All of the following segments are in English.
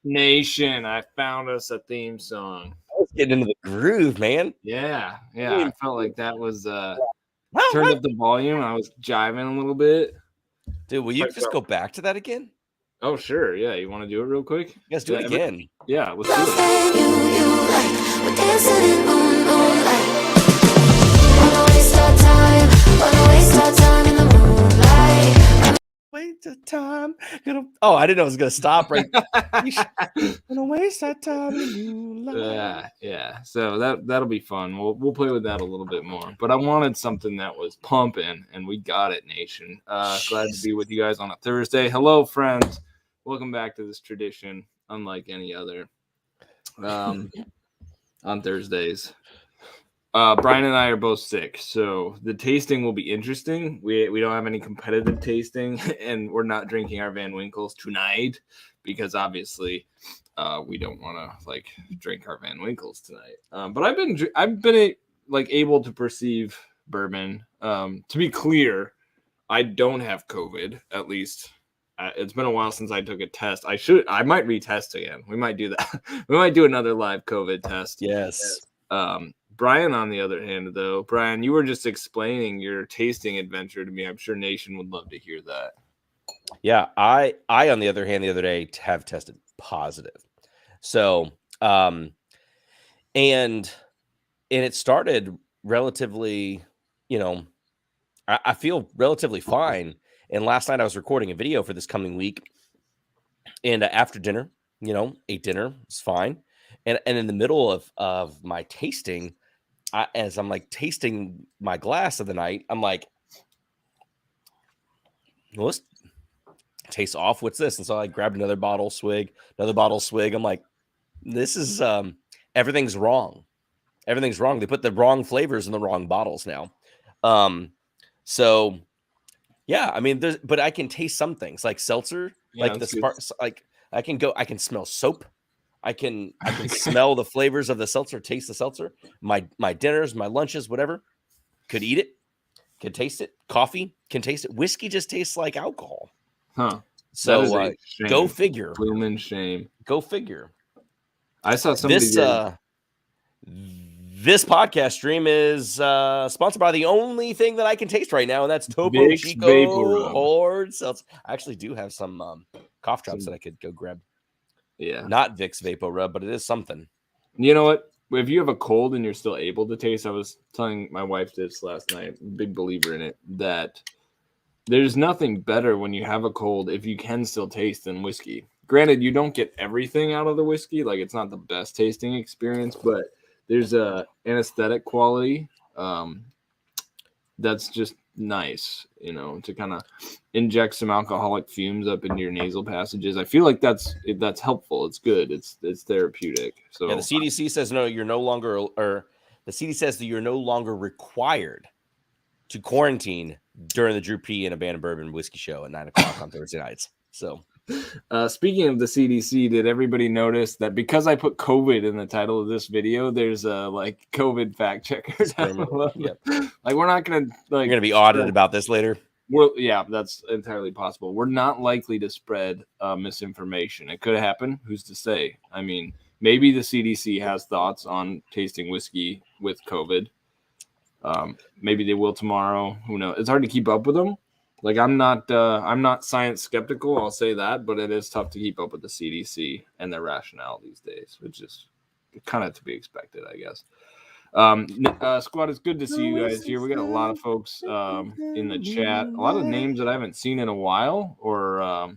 Nation, I found us a theme song. Let's get into the groove, man. Yeah. I felt like that was turned up the volume. I was jiving a little bit. Dude, will you just go back to that again? Oh, sure. Yeah, you want to do it real quick? Yes, do it again. Yeah, let's do it. We're dancing in moonlight. Wanna waste our time in the moonlight. Waste of time. Oh, I didn't know it was gonna stop right. Gonna waste our time in the moonlight. Yeah. So that'll be fun. We'll play with that a little bit more. But I wanted something that was pumping, and we got it, Nation. Glad to be with you guys on a Thursday. Hello, friends. Welcome back to this tradition, unlike any other. On Thursdays. Brian and I are both sick, so the tasting will be interesting. We don't have any competitive tasting, and we're not drinking our Van Winkles tonight because obviously we don't want to drink our Van Winkles tonight. But I've been able to perceive bourbon. To be clear, I don't have COVID. At least it's been a while since I took a test. I might retest again. We might do that. We might do another live COVID test. Yes. Brian, on the other hand, though, Brian, you were just explaining your tasting adventure to me. I'm sure Nation would love to hear that. Yeah, I on the other hand, the other day have tested positive. So, and it started relatively, I feel relatively fine. And last night I was recording a video for this coming week, and after dinner, ate dinner, it's fine. And in the middle of my tasting, as I'm tasting my glass of the night, I'm like, well, let's taste off. What's this? And so I grabbed another bottle, swig. I'm like, this is everything's wrong. Everything's wrong. They put the wrong flavors in the wrong bottles now. So yeah, I mean, but I can taste some things like seltzer, like the spark. Like I can smell soap. I can smell the flavors of the seltzer, taste the seltzer. My dinners, my lunches, whatever, could eat it, could taste it. Coffee can taste it. Whiskey just tastes like alcohol. Huh. So go figure. Blooming shame. Go figure. I saw somebody. This podcast stream is sponsored by the only thing that I can taste right now, and that's Topo Chico or Seltzer. I actually do have some cough drops that I could go grab. Yeah. Not Vicks Vapor Rub, but it is something. You know what? If you have a cold and you're still able to taste, I was telling my wife this last night, big believer in it, that there's nothing better when you have a cold if you can still taste than whiskey. Granted, you don't get everything out of the whiskey. It's not the best tasting experience, but there's a anesthetic quality that's just nice, to kind of inject some alcoholic fumes up into your nasal passages. I feel like that's helpful. It's good. It's therapeutic. So yeah, the CDC says you're no longer, or the CDC says that you're no longer required to quarantine during the Drew P and Abandoned Bourbon Whiskey Show at 9:00 on Thursday nights. So. Speaking of the CDC, did everybody notice that because I put COVID in the title of this video, there's a COVID fact checker down below? Yep. We're not gonna you're gonna be audited about this later. Yeah, that's entirely possible. We're not likely to spread misinformation. It could happen. Who's to say? I mean, maybe the CDC has thoughts on tasting whiskey with COVID. Maybe they will tomorrow. Who knows? It's hard to keep up with them. I'm not science skeptical, I'll say that, but it is tough to keep up with the CDC and their rationale these days, which is kind of to be expected, I guess. Squad, it's good to see you guys here. We got a lot of folks in the chat, a lot of names that I haven't seen in a while, or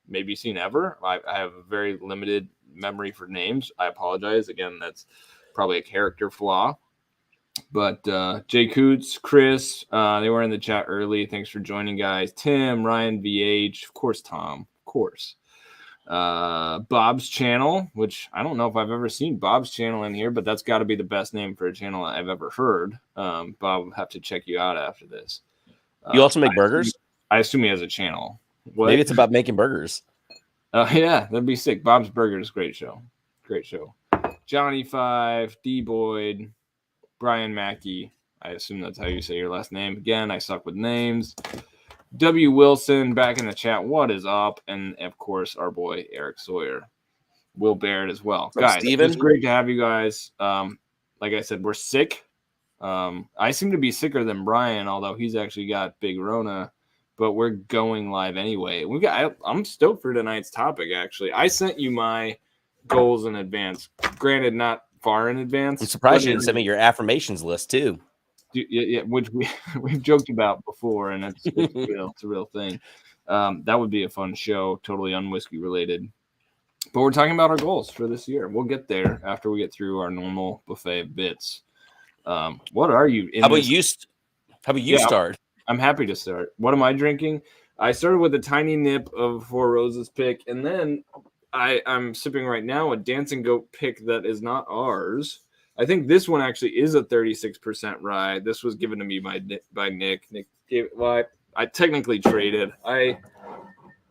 maybe seen ever. I have a very limited memory for names. I apologize. Again, that's probably a character flaw. But Jay Coots, Chris, they were in the chat early. Thanks for joining, guys. Tim, Ryan, VH, of course, Tom, of course. Bob's channel, which I don't know if I've ever seen Bob's channel in here, but that's got to be the best name for a channel I've ever heard. Bob, will have to check you out after this. You also make burgers? I assume he has a channel. What? Maybe it's about making burgers. Yeah, that'd be sick. Bob's Burgers, great show. Great show. Johnny 5, D Boyd, Brian Mackey. I assume that's how you say your last name. Again, I suck with names. W. Wilson back in the chat. What is up? And of course, our boy Eric Sawyer. Will Barrett as well. What's up, Guys, Steven? it's great to have you guys. Like I said, we're sick. I seem to be sicker than Brian, although he's actually got big Rona. But we're going live anyway. I'm stoked for tonight's topic. Actually, I sent you my goals in advance. Granted, not far in advance. I'm surprised you didn't send me your affirmations list too. Yeah, which we've joked about before, and it's real. It's a real thing. That would be a fun show, totally unwhiskey related. But we're talking about our goals for this year. We'll get there after we get through our normal buffet of bits. What are you? How about you start? I'm happy to start. What am I drinking? I started with a tiny nip of Four Roses pick, and then I'm sipping right now a Dancing Goat pick that is not ours. I think this one actually is a 36% rye. This was given to me by Nick. Nick gave it. Well, I technically traded. I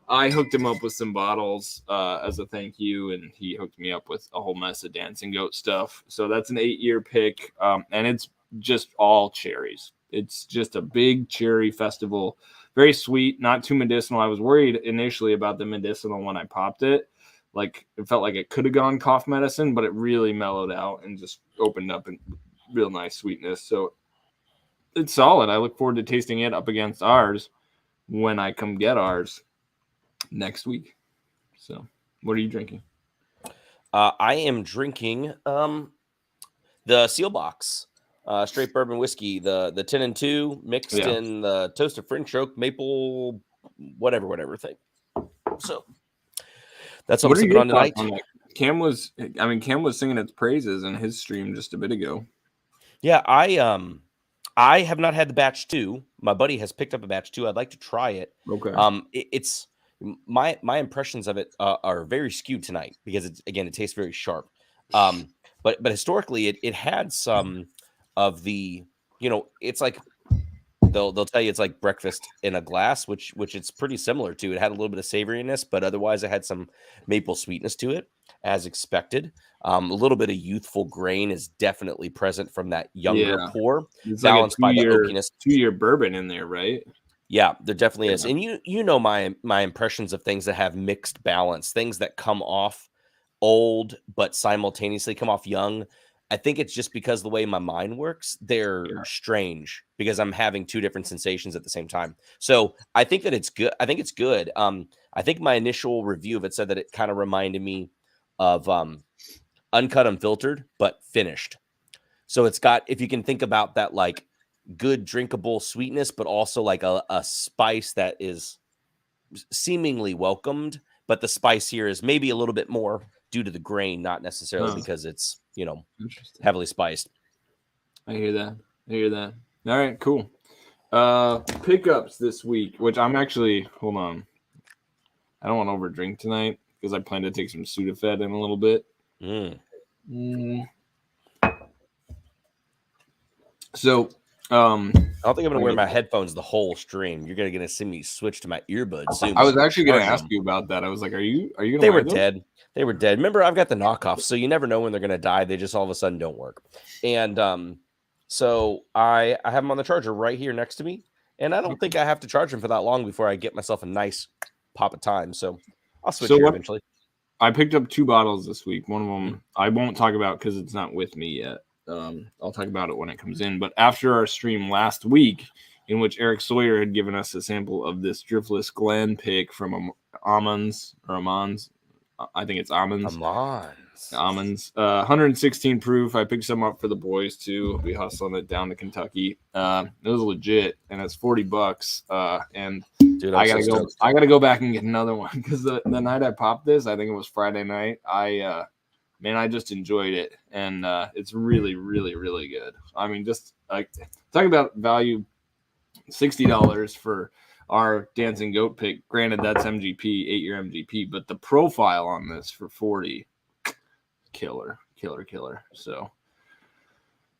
hooked him up with some bottles as a thank you, and he hooked me up with a whole mess of Dancing Goat stuff. So that's an 8-year pick, and it's just all cherries. It's just a big cherry festival. Very sweet, not too medicinal. I was worried initially about the medicinal when I popped it. Like, it felt like it could have gone cough medicine, but it really mellowed out and just opened up in real nice sweetness. So it's solid. I look forward to tasting it up against ours when I come get ours next week. So what are you drinking? I am drinking the Seal Box. Straight bourbon whiskey, the 10 and 2 mixed in the toasted French oak maple whatever thing. So that's what I'm sipping on tonight. Cam was singing its praises in his stream just a bit ago. Yeah, I have not had the batch 2. My buddy has picked up a batch 2. I'd like to try it. Okay. It's my impressions of it are very skewed tonight because it tastes very sharp. But historically it had some of the, it's like they'll tell you it's like breakfast in a glass, which it's pretty similar to. It had a little bit of savoriness, but otherwise it had some maple sweetness to it, as expected. A little bit of youthful grain is definitely present from that younger pour, it's balanced like by the oakiness. 2-year bourbon in there, right? Yeah, there definitely is. And you know my impressions of things that have mixed balance, things that come off old but simultaneously come off young. I think it's just because the way my mind works, they're strange because I'm having 2 different sensations at the same time. So I think that it's good. I think it's good. I think my initial review of it said that it kind of reminded me of uncut, unfiltered, but finished. So it's got, if you can think about that, like good drinkable sweetness, but also like a spice that is seemingly welcomed, but the spice here is maybe a little bit more due to the grain, not necessarily because it's, heavily spiced. I hear that. All right, cool. Pickups this week, which I'm actually, hold on. I don't want to overdrink tonight because I plan to take some Sudafed in a little bit. So, I don't think I'm going to wear my headphones the whole stream. You're going to see me switch to my earbuds soon. I was actually going to ask you about that. I was like, are you going to They were dead. They were dead. Remember, I've got the knockoffs, so you never know when they're going to die. They just all of a sudden don't work. And so I have them on the charger right here next to me, and I don't think I have to charge them for that long before I get myself a nice pop of time. So I'll switch here eventually. I picked up 2 bottles this week. One of them I won't talk about because it's not with me yet. I'll talk about it when it comes in. But after our stream last week, in which Eric Sawyer had given us a sample of this Driftless Glen pick from Almonds. I think it's Almonds. Almonds. 116 proof. I picked some up for the boys too. We hustling it down to Kentucky. It was legit, and it's $40. And dude, I gotta go back and get another one because the night I popped this, I think it was Friday night. I just enjoyed it, and it's really, really, really good. I mean, just like talking about value, $60 for our Dancing Goat pick. Granted, that's MGP, 8-year MGP, but the profile on this for 40, killer. So,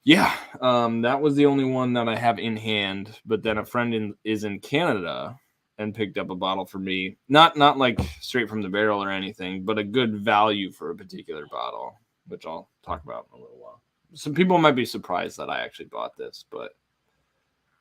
yeah, that was the only one that I have in hand. But then a friend is in Canada and picked up a bottle for me. Not like straight from the barrel or anything, but a good value for a particular bottle, which I'll talk about in a little while. Some people might be surprised that I actually bought this, but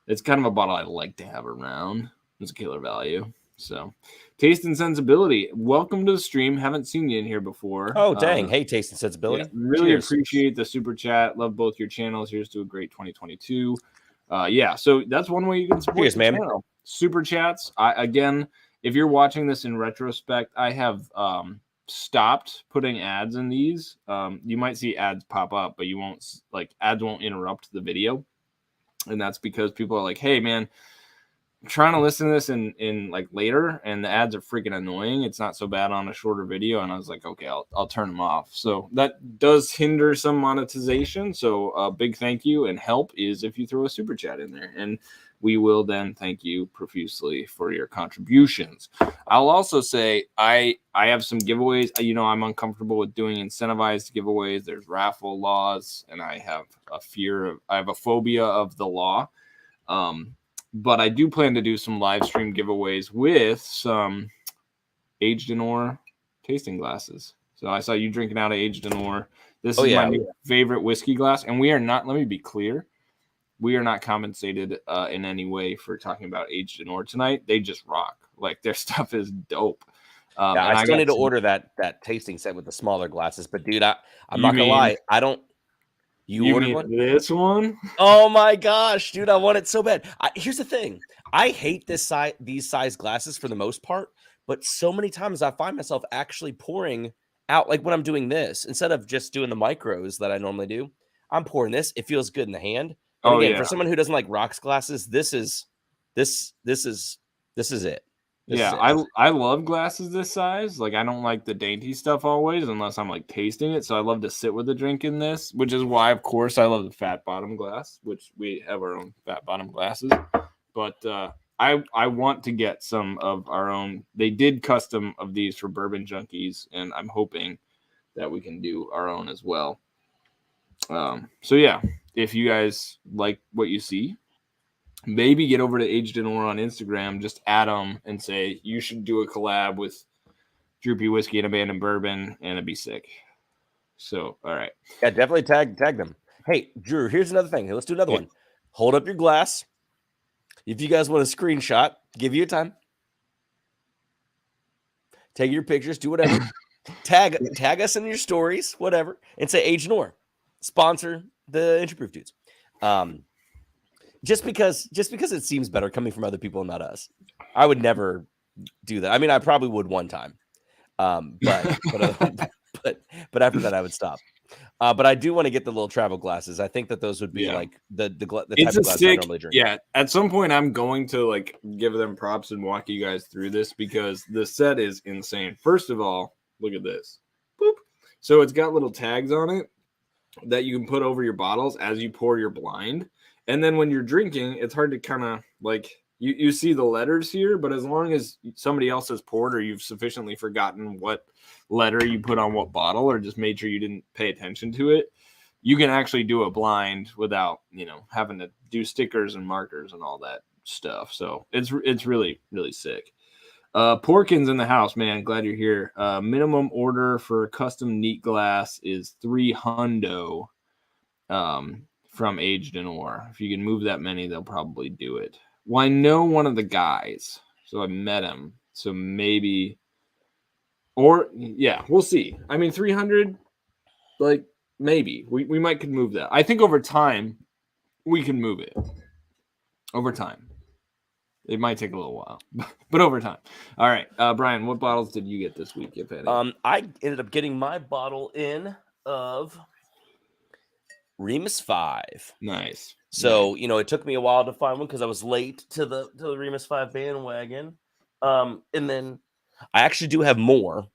it's kind of a bottle I like to have around. It's a killer value. So, Taste and Sensibility, welcome to the stream. Haven't seen you in here before. Oh, dang. Hey, Taste and Sensibility. Yeah, really Cheers. appreciate the super chat. Love both your channels. Here's to a great 2022. Yeah, so that's one way you can support Cheers, the man. channel. Super chats. Again, if you're watching this in retrospect, I have stopped putting ads in these. You might see ads pop up, but you won't, like, ads won't interrupt the video. And that's because people are like, hey, man, I'm trying to listen to this in like later, and the ads are freaking annoying. It's not so bad on a shorter video. And I was like, okay, I'll turn them off. So that does hinder some monetization. So a big thank you and help is if you throw a super chat in there, and we will then thank you profusely for your contributions. I'll also say I have some giveaways. You know, I'm uncomfortable with doing incentivized giveaways. There's raffle laws, and I have a phobia of the law. But I do plan to do some live stream giveaways with some Aged in Ore tasting glasses. So I saw you drinking out of Aged in Ore. This is my new favorite whiskey glass. And we are not, let me be clear, we are not compensated in any way for talking about Aged in Ore tonight. They just rock. Like, their stuff is dope. I still need to order that tasting set with the smaller glasses. But, dude, I'm not going to lie. I don't. You ordered one? This one? Oh my gosh, dude, I want it so bad. Here's the thing. I hate these size glasses for the most part, but so many times I find myself actually pouring out, like when I'm doing this, instead of just doing the micros that I normally do, I'm pouring this. It feels good in the hand. And again, for someone who doesn't like rocks glasses, this is it. I love glasses this size. Like, I don't like the dainty stuff always unless I'm like tasting it. So I love to sit with a drink in this, which is why, of course, I love the fat bottom glass, which we have our own fat bottom glasses. But I want to get some of our own. They did custom of these for Bourbon Junkies, and I'm hoping that we can do our own as well. So yeah, if you guys like what you see, maybe get over to Aged in Ore on Instagram, just add them and say you should do a collab with Droopy Whiskey and Abandoned Bourbon, and it'd be sick. So, all right. Yeah, definitely tag them. Hey, Drew, here's another thing. Let's do another one. Hold up your glass. If you guys want a screenshot, give you a time. Take your pictures, do whatever. tag us in your stories, whatever, and say Aged in Ore. Sponsor the Entry Proof dudes. Just because it seems better coming from other people and not us. I would never do that. I mean, I probably would one time. But after that I would stop. But I do want to get the little travel glasses. I think that those would be like the type of glass I normally drink. Yeah, at some point I'm going to like give them props and walk you guys through this because the set is insane. First of all, look at this. Boop. So it's got little tags on it that you can put over your bottles as you pour your blind. And then when you're drinking, it's hard to kind of like you see the letters here, but as long as somebody else has poured or you've sufficiently forgotten what letter you put on what bottle or just made sure you didn't pay attention to it, you can actually do a blind without, having to do stickers and markers and all that stuff. So it's really, really sick. Porkins in the house, man. Glad you're here. Minimum order for custom neat glass is $300. From Aged in Ore. If you can move that many, they'll probably do it. Well, I know one of the guys, so I met him. So maybe, or yeah, we'll see. I mean, 300, like maybe we might could move that. I think over time we can move it. Over time, it might take a little while, but over time. All right, Brian, what bottles did you get this week, if any? I ended up getting my bottle in of Remus 5. Nice. So, it took me a while to find one because I was late to the Remus 5 bandwagon. And then I actually do have more.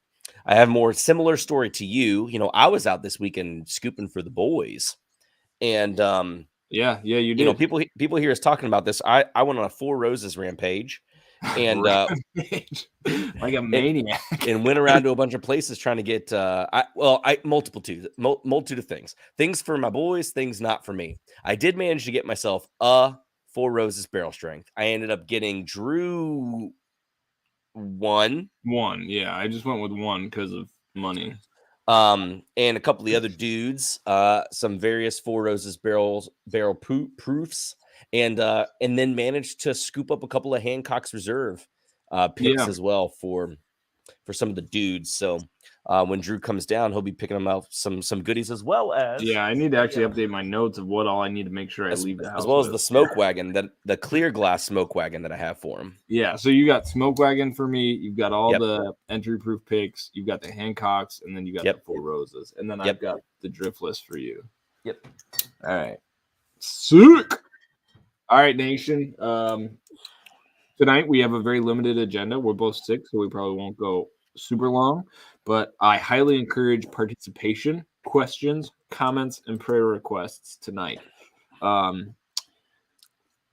I have more similar story to you. I was out this weekend scooping for the boys. And yeah, you did. People hear us talking about this. I went on a Four Roses rampage. And like a maniac, and went around to a bunch of places trying to get multitude of things for my boys, things not for me. I did manage to get myself a Four Roses barrel strength. I ended up getting Drew one. Yeah, I just went with one because of money. And a couple of the other dudes, some various Four Roses barrel proofs. And then managed to scoop up a couple of Hancock's Reserve picks Yeah. as well for some of the dudes. So when Drew comes down, he'll be picking them out some goodies as well as Yeah, I need to actually update my notes of what all I need to make sure I leave the house as well as with. the smoke wagon, the clear glass smoke wagon that I have for him. Yeah, so you got smoke wagon for me. You've got all Yep. the entry proof picks. You've got the Hancocks, and then you got Yep. the Four Roses, and then I've Yep. got the driftless for you. Yep. All right, sick. All right, nation. Tonight we have a very limited agenda. We're both sick, so we probably won't go super long. But I highly encourage participation, questions, comments, and prayer requests tonight. But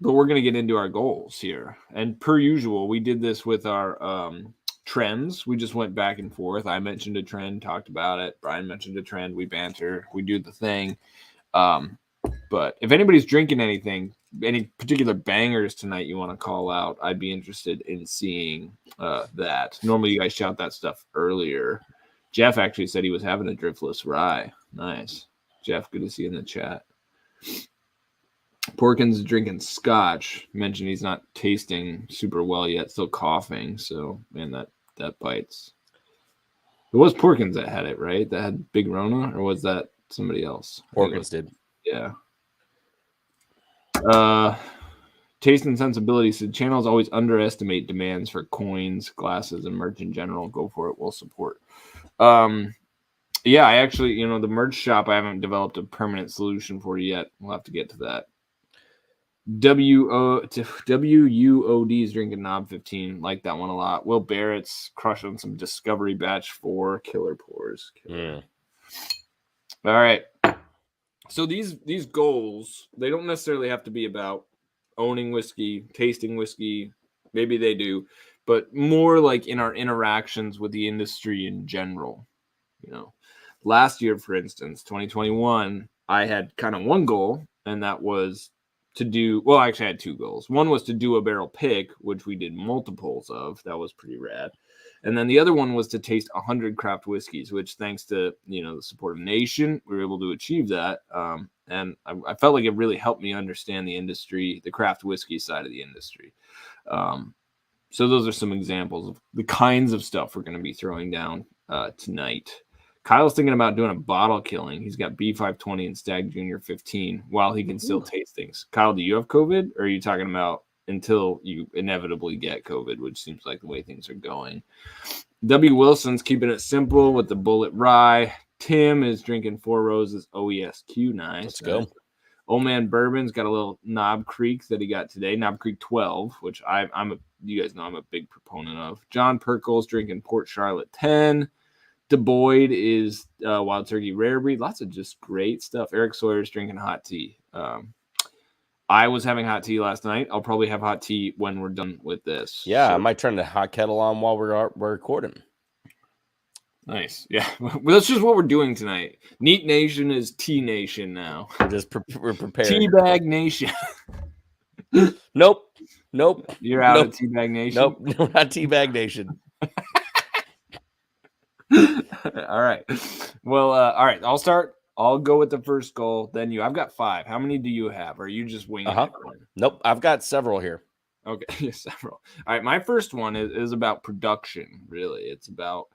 we're going to get into our goals here. And per usual, we did this with our trends. We just went back and forth. I mentioned a trend, talked about it. Brian mentioned a trend. We banter. We do the thing. But if anybody's drinking anything, any particular bangers tonight you want to call out, I'd be interested in seeing that. Normally, you guys shout that stuff earlier. Jeff actually said he was having a driftless rye. Nice. Jeff, good to see you in the chat. Porkins is drinking scotch. Mentioned he's not tasting super well yet, still coughing. So, man, that bites. It was Porkins that had it, right? That had Big Rona, or was that somebody else? Porkins did. Yeah. Taste and sensibility said channels always underestimate demands for coins, glasses, and merch in general. Go for it. We'll support. Yeah, I actually, the merch shop, I haven't developed a permanent solution for yet. We'll have to get to that. WUOD is drinking Knob 15. Like that one a lot. Will Barrett's crushing some Discovery Batch 4 killer pours. Killer. All right. So these goals, they don't necessarily have to be about owning whiskey, tasting whiskey. Maybe they do, but more like in our interactions with the industry in general. Last year, for instance, 2021, I had kind of one goal, and that was to do, well, I actually had two goals. One was to do a barrel pick, which we did multiples of. That was pretty rad. And then the other one was to taste 100 craft whiskeys, which thanks to, the support of Nation, we were able to achieve that. And I felt like it really helped me understand the industry, the craft whiskey side of the industry. So those are some examples of the kinds of stuff we're going to be throwing down tonight. Kyle's thinking about doing a bottle killing. He's got B520 and Stag Junior 15 while he can still taste things. Kyle, do you have COVID, or are you talking about until you inevitably get COVID, which seems like the way things are going? W. Wilson's keeping it simple with the Bullet Rye. Tim is drinking Four Roses OESQ. Nice. Let's go. Old Man Bourbon's got a little Knob Creek that he got today. Knob Creek 12, which you guys know I'm a big proponent of. John Perkle's drinking Port Charlotte 10. DeBoyd is Wild Turkey Rare Breed. Lots of just great stuff. Eric Sawyer's drinking hot tea. I was having hot tea last night. I'll probably have hot tea when we're done with this. Yeah, I might turn the hot kettle on while we're recording. Nice. Yeah. Well, that's just what we're doing tonight. Neat Nation is Tea Nation now. We're prepared. Teabag Nation. Nope. You're out of Teabag Nation? Nope, not Teabag Nation. All right. Well, all right. I'll start. I'll go with the first goal. Then you. I've got 5. How many do you have? Or are you just winging it? Nope. I've got several here. Okay, several. All right. My first one is about production. Really, it's about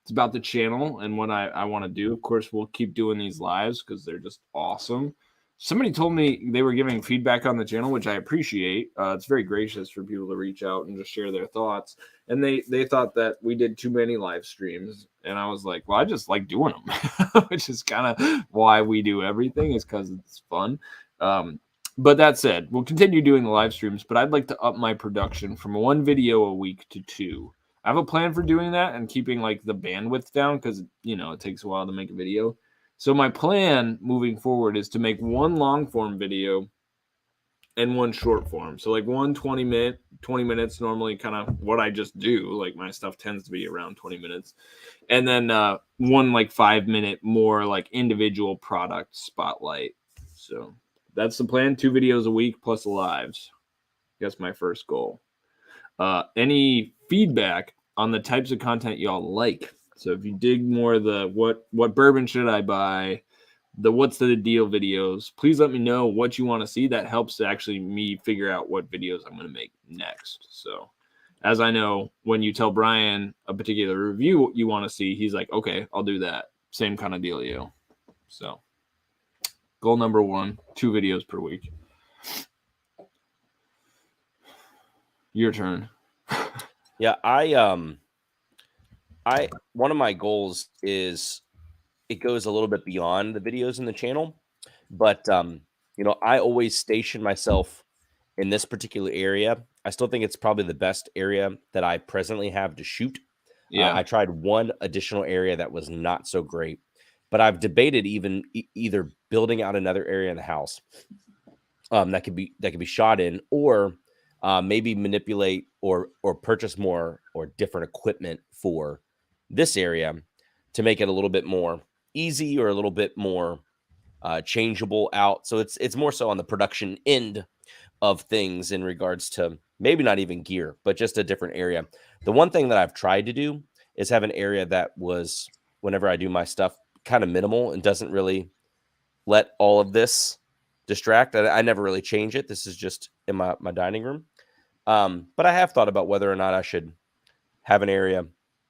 the channel and what I want to do. Of course, we'll keep doing these lives because they're just awesome. Somebody told me they were giving feedback on the channel, which I appreciate. It's very gracious for people to reach out and just share their thoughts. And they thought that we did too many live streams. And I was like, well, I just like doing them, which is kind of why we do everything, is because it's fun. But that said, we'll continue doing the live streams, but I'd like to up my production from 1 video a week to 2. I have a plan for doing that and keeping like the bandwidth down because, it takes a while to make a video. So my plan moving forward is to make 1 long form video and 1 short form. So like 1 20 minutes, normally kind of what I just do. Like my stuff tends to be around 20 minutes. And then 1 like 5-minute more like individual product spotlight. So that's the plan. 2 videos a week plus lives. That's my first goal. Any feedback on the types of content y'all like? So if you dig more of the what bourbon should I buy, the what's the deal videos, please let me know what you want to see. That helps to actually me figure out what videos I'm going to make next. So as I know, when you tell Brian a particular review you want to see, he's like, okay, I'll do that. Same kind of dealio. So goal number 1, 2 videos per week. Your turn. Yeah, one of my goals is it goes a little bit beyond the videos in the channel, but I always station myself in this particular area. I still think it's probably the best area that I presently have to shoot. Yeah. I tried one additional area that was not so great, but I've debated even either building out another area in the house that could be shot in, or maybe manipulate or purchase more or different equipment for this area to make it a little bit more easy or a little bit more changeable out. So it's more so on the production end of things in regards to maybe not even gear, but just a different area. The one thing that I've tried to do is have an area that was, whenever I do my stuff, kind of minimal and doesn't really let all of this distract. I never really change it. This is just in my dining room. But I have thought about whether or not I should have an area,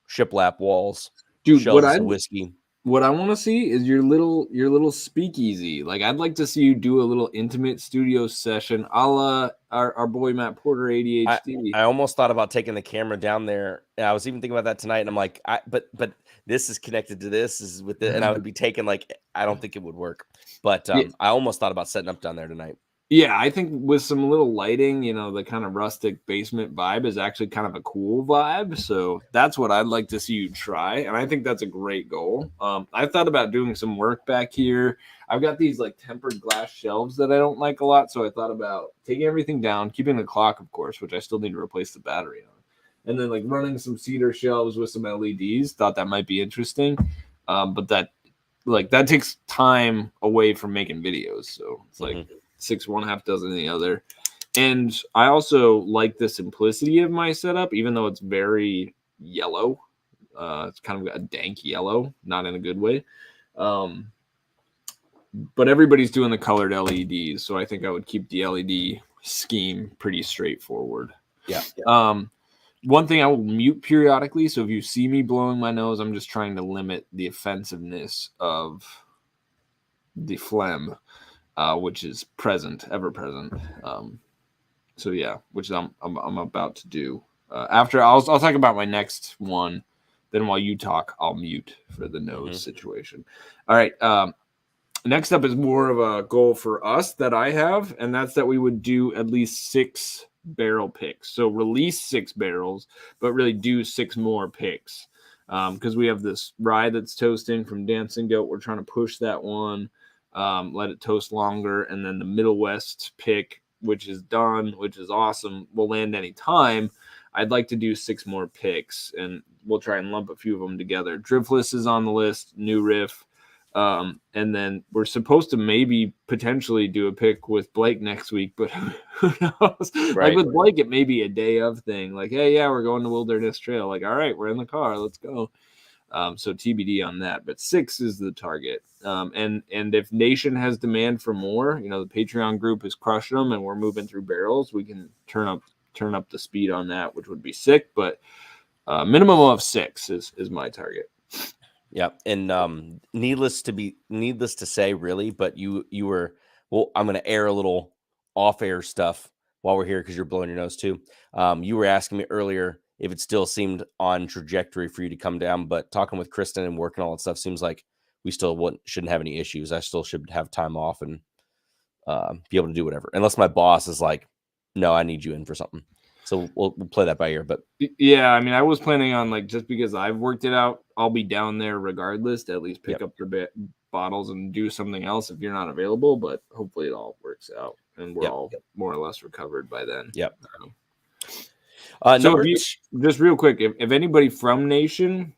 shiplap walls, Dude, shelves of whiskey. What I want to see is your little speakeasy. Like, I'd like to see you do a little intimate studio session, a la our boy Matt Porter, ADHD. I almost thought about taking the camera down there. And I was even thinking about that tonight, and I'm like, but this is connected to this, is with it, and I would be taking, like, I don't think it would work. But I almost thought about setting up down there tonight. Yeah, I think with some little lighting, the kind of rustic basement vibe is actually kind of a cool vibe. So that's what I'd like to see you try. And I think that's a great goal. I thought about doing some work back here. I've got these like tempered glass shelves that I don't like a lot. So I thought about taking everything down, keeping the clock, of course, which I still need to replace the battery on. And then like running some cedar shelves with some LEDs. Thought that might be interesting. But that takes time away from making videos. So it's like... 6 one, half dozen the other. And I also like the simplicity of my setup, even though it's very yellow. It's kind of a dank yellow, not in a good way. But everybody's doing the colored LEDs, so I think I would keep the LED scheme pretty straightforward. Yeah. One thing I will mute periodically, so if you see me blowing my nose, I'm just trying to limit the offensiveness of the phlegm. Which is ever present. So yeah, which I'm about to do. After I'll talk about my next one. Then while you talk, I'll mute for the nose situation. All right. Next up is more of a goal for us that I have, and that's that we would do at least 6 barrel picks. So release 6 barrels, but really do 6 more picks. Because we have this rye that's toasting from Dancing Goat. We're trying to push that one. Let it toast longer, and then the Middle West pick, which is done, which is awesome, will land any time. I'd like to do 6 more picks, and we'll try and lump a few of them together. Driftless is on the list, new riff, and then we're supposed to maybe potentially do a pick with Blake next week, but who knows? Right. Like with Blake, it may be a day of thing. Like, hey, yeah, we're going to Wilderness Trail. Like, all right, we're in the car, let's go. So TBD on that, but 6 is the target. And if Nation has demand for more, the Patreon group is crushing them, and we're moving through barrels, we can turn up the speed on that, which would be sick. But minimum of 6 is my target. Yeah, and needless to say, really, but you were, well, I'm going to air a little off-air stuff while we're here because you're blowing your nose too. You were asking me earlier if it still seemed on trajectory for you to come down, but talking with Kristen and working all that stuff seems like we still shouldn't have any issues. I still should have time off and be able to do whatever, unless my boss is like, no, I need you in for something. So we'll play that by ear. But yeah, I mean, I was planning on, like, just because I've worked it out, I'll be down there regardless to at least pick up the bottles and do something else if you're not available. But hopefully it all works out and we're all more or less recovered by then. Yep. So just real quick, if anybody from Nation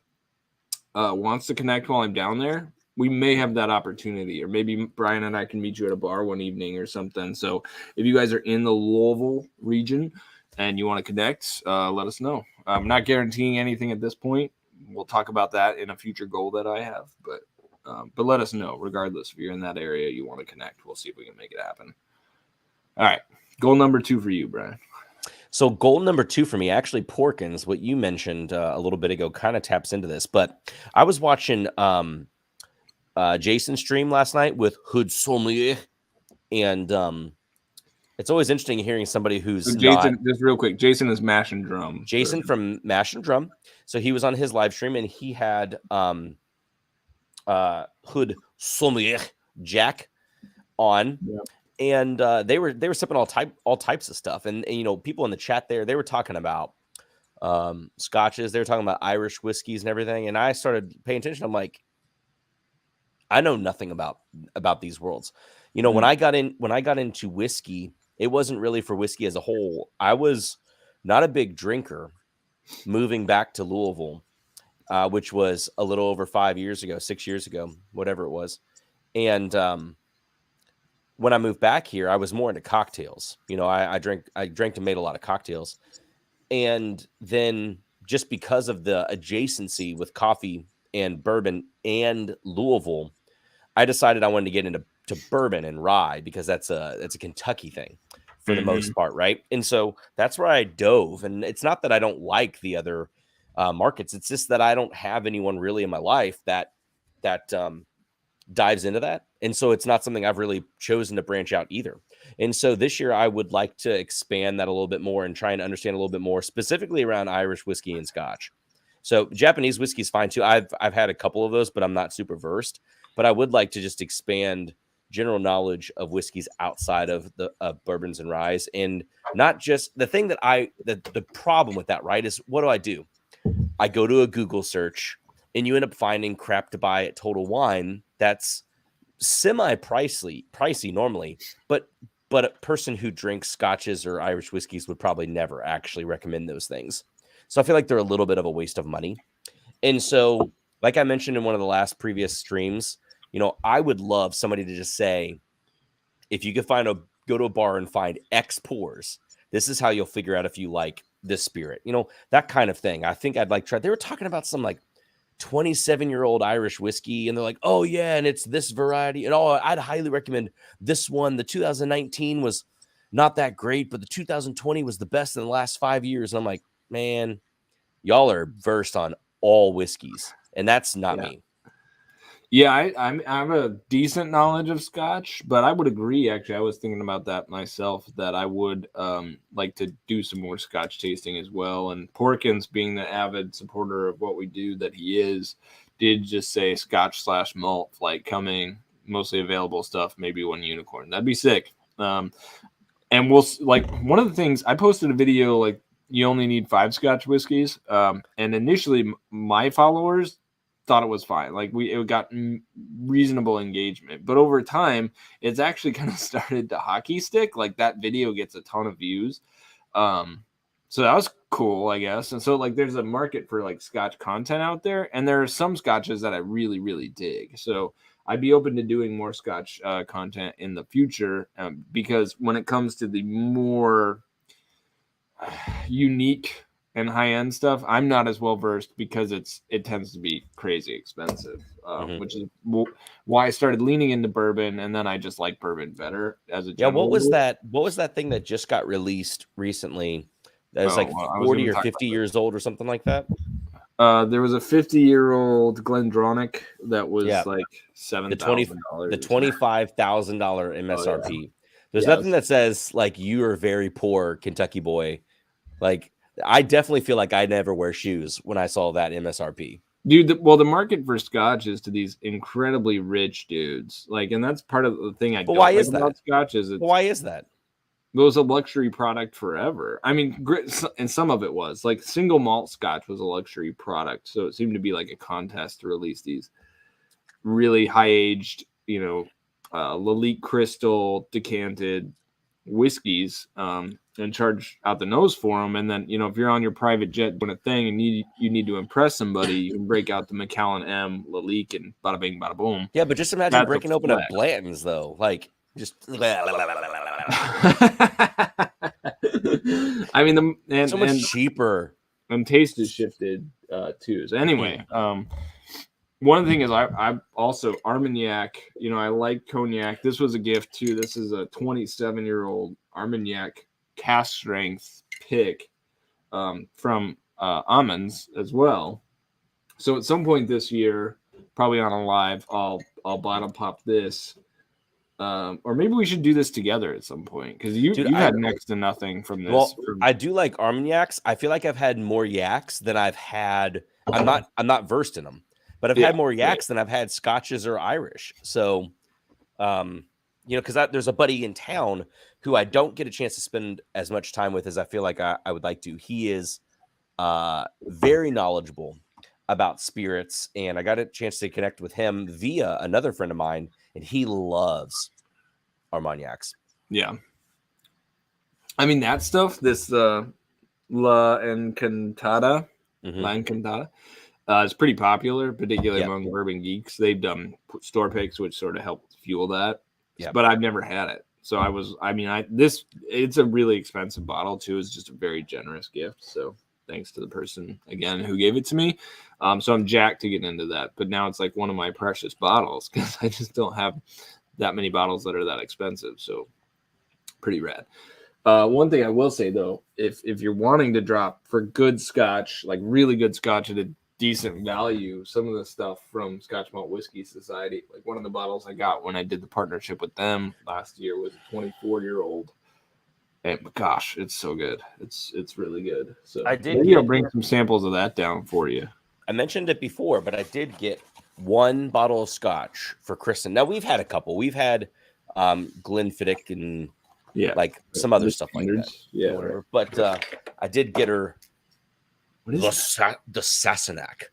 wants to connect while I'm down there, we may have that opportunity, or maybe Brian and I can meet you at a bar one evening or something. So if you guys are in the Louisville region and you want to connect, let us know. I'm not guaranteeing anything at this point. We'll talk about that in a future goal that I have, but let us know. Regardless, if you're in that area, you want to connect, we'll see if we can make it happen. All right, goal number 2 for you, Brian. So goal number 2 for me, actually, Porkins, what you mentioned a little bit ago, kind of taps into this. But I was watching Jason's stream last night with Hood Sommelier, and it's always interesting hearing somebody who's So not Jason, just real quick, Jason is Mash and Drum. Jason from Mash and Drum. So he was on his live stream, and he had Hood Sommelier Jack on. Yeah. And they were sipping all types of stuff, and you know, people in the chat there, they were talking about scotches, they were talking about Irish whiskeys and everything, and I started paying attention. I'm like, I know nothing about these worlds. You know, when I got into whiskey, it wasn't really for whiskey as a whole. I was not a big drinker moving back to Louisville, which was a little over 6 years ago, whatever it was, and when I moved back here, I was more into cocktails. You know, I drank and made a lot of cocktails. And then just because of the adjacency with coffee and bourbon and Louisville, I decided I wanted to get into bourbon and rye because that's a Kentucky thing for the most part, right? And so that's where I dove. And it's not that I don't like the other markets. It's just that I don't have anyone really in my life that dives into that. And so it's not something I've really chosen to branch out either. And so this year I would like to expand that a little bit more and try and understand a little bit more specifically around Irish whiskey and Scotch. So Japanese whiskey is fine too. I've had a couple of those, but I'm not super versed. But I would like to just expand general knowledge of whiskeys outside of the bourbons and ryes, and not just the thing that the problem with that, right, is what do? I go to a Google search, and you end up finding crap to buy at Total Wine that's pricey normally, but a person who drinks scotches or Irish whiskeys would probably never actually recommend those things. So I feel like they're a little bit of a waste of money. And so, like I mentioned in one of the previous streams, you know, I would love somebody to just say, if you could go to a bar and find X pours, this is how you'll figure out if you like this spirit, you know, that kind of thing. I think I'd like to try. They were talking about some like 27-year-old Irish whiskey, and they're like, oh yeah, and it's this variety, and I'd highly recommend this one. The 2019 was not that great, but the 2020 was the best in the last 5 years. And I'm like, man, y'all are versed on all whiskeys, and that's not me. Yeah, I have a decent knowledge of Scotch, but I would agree. Actually, I was thinking about that myself, that I would like to do some more Scotch tasting as well. And Porkins, being the avid supporter of what we do that he is, did just say Scotch/malt flight coming, mostly available stuff, maybe one unicorn. That'd be sick. And we'll, like, one of the things, I posted a video like you only need 5 Scotch whiskeys, and initially my followers thought it was fine. Like it got reasonable engagement, but over time it's actually kind of started to hockey stick. Like that video gets a ton of views. So that was cool, I guess. And so like there's a market for like Scotch content out there, and there are some Scotches that I really, really dig. So I'd be open to doing more Scotch content in the future, because when it comes to the more unique and high-end stuff, I'm not as well versed because it tends to be crazy expensive, which is why I started leaning into bourbon, and then I just like bourbon better as a general. What was that thing that just got released recently? That was 40 or 50 years old or something like that. There was a 50-year-old Glendronach that was like $7,000. The $25,000 MSRP. Oh, yeah. There's nothing that says like you are very poor Kentucky boy. Like I definitely feel like I never wear shoes when I saw that MSRP. Dude, the market for Scotch is to these incredibly rich dudes. Like, and that's part of the thing I don't like about Scotch is why is that? It was a luxury product forever. I mean, and some of it was like single malt Scotch was a luxury product. So it seemed to be like a contest to release these really high aged, you know, Lalique Crystal decanted whiskeys, and charge out the nose for them. And then, you know, if you're on your private jet doing a thing and you need to impress somebody, you can break out the Macallan M, Lalique, and bada bing, bada boom. Yeah, but just imagine breaking open a Blanton's though. Like, just. I mean, so much cheaper. And taste is shifted too. So anyway, one of the things is I also Armagnac, you know, I like cognac. This was a gift too. This is a 27-year-old Armagnac cask strength pick from almonds as well. So at some point this year, probably on a live, I'll bottle pop this. Or maybe we should do this together at some point because you've had next to nothing from this. Well, I do like Armagnacs. I feel like I've had more yaks than I've had. I'm not versed in them, but I've had more yaks than I've had Scotches or Irish. So, because there's a buddy in town who I don't get a chance to spend as much time with as I feel like I would like to. He is very knowledgeable about spirits, and I got a chance to connect with him via another friend of mine, and he loves Armagnacs. Yeah. I mean, that stuff, this La Encantada, is pretty popular, particularly among bourbon geeks. They've done store picks, which sort of help fuel that. Yeah. But I've never had it. So it's a really expensive bottle too. It's just a very generous gift. So thanks to the person again who gave it to me. So I'm jacked to get into that. But now it's like one of my precious bottles because I just don't have that many bottles that are that expensive. So pretty rad. One thing I will say though, if you're wanting to drop for good Scotch, like really good Scotch at a decent value, some of the stuff from Scotch Malt Whiskey Society, like one of the bottles I got when I did the partnership with them last year was a 24-year-old. And gosh, it's so good. It's really good. So maybe I'll bring some samples of that down for you. I mentioned it before, but I did get one bottle of Scotch for Kristen. Now we've had a couple. We've had Glenfiddich and like some other stuff like that. Yeah, whatever. But I did get her the Sassenach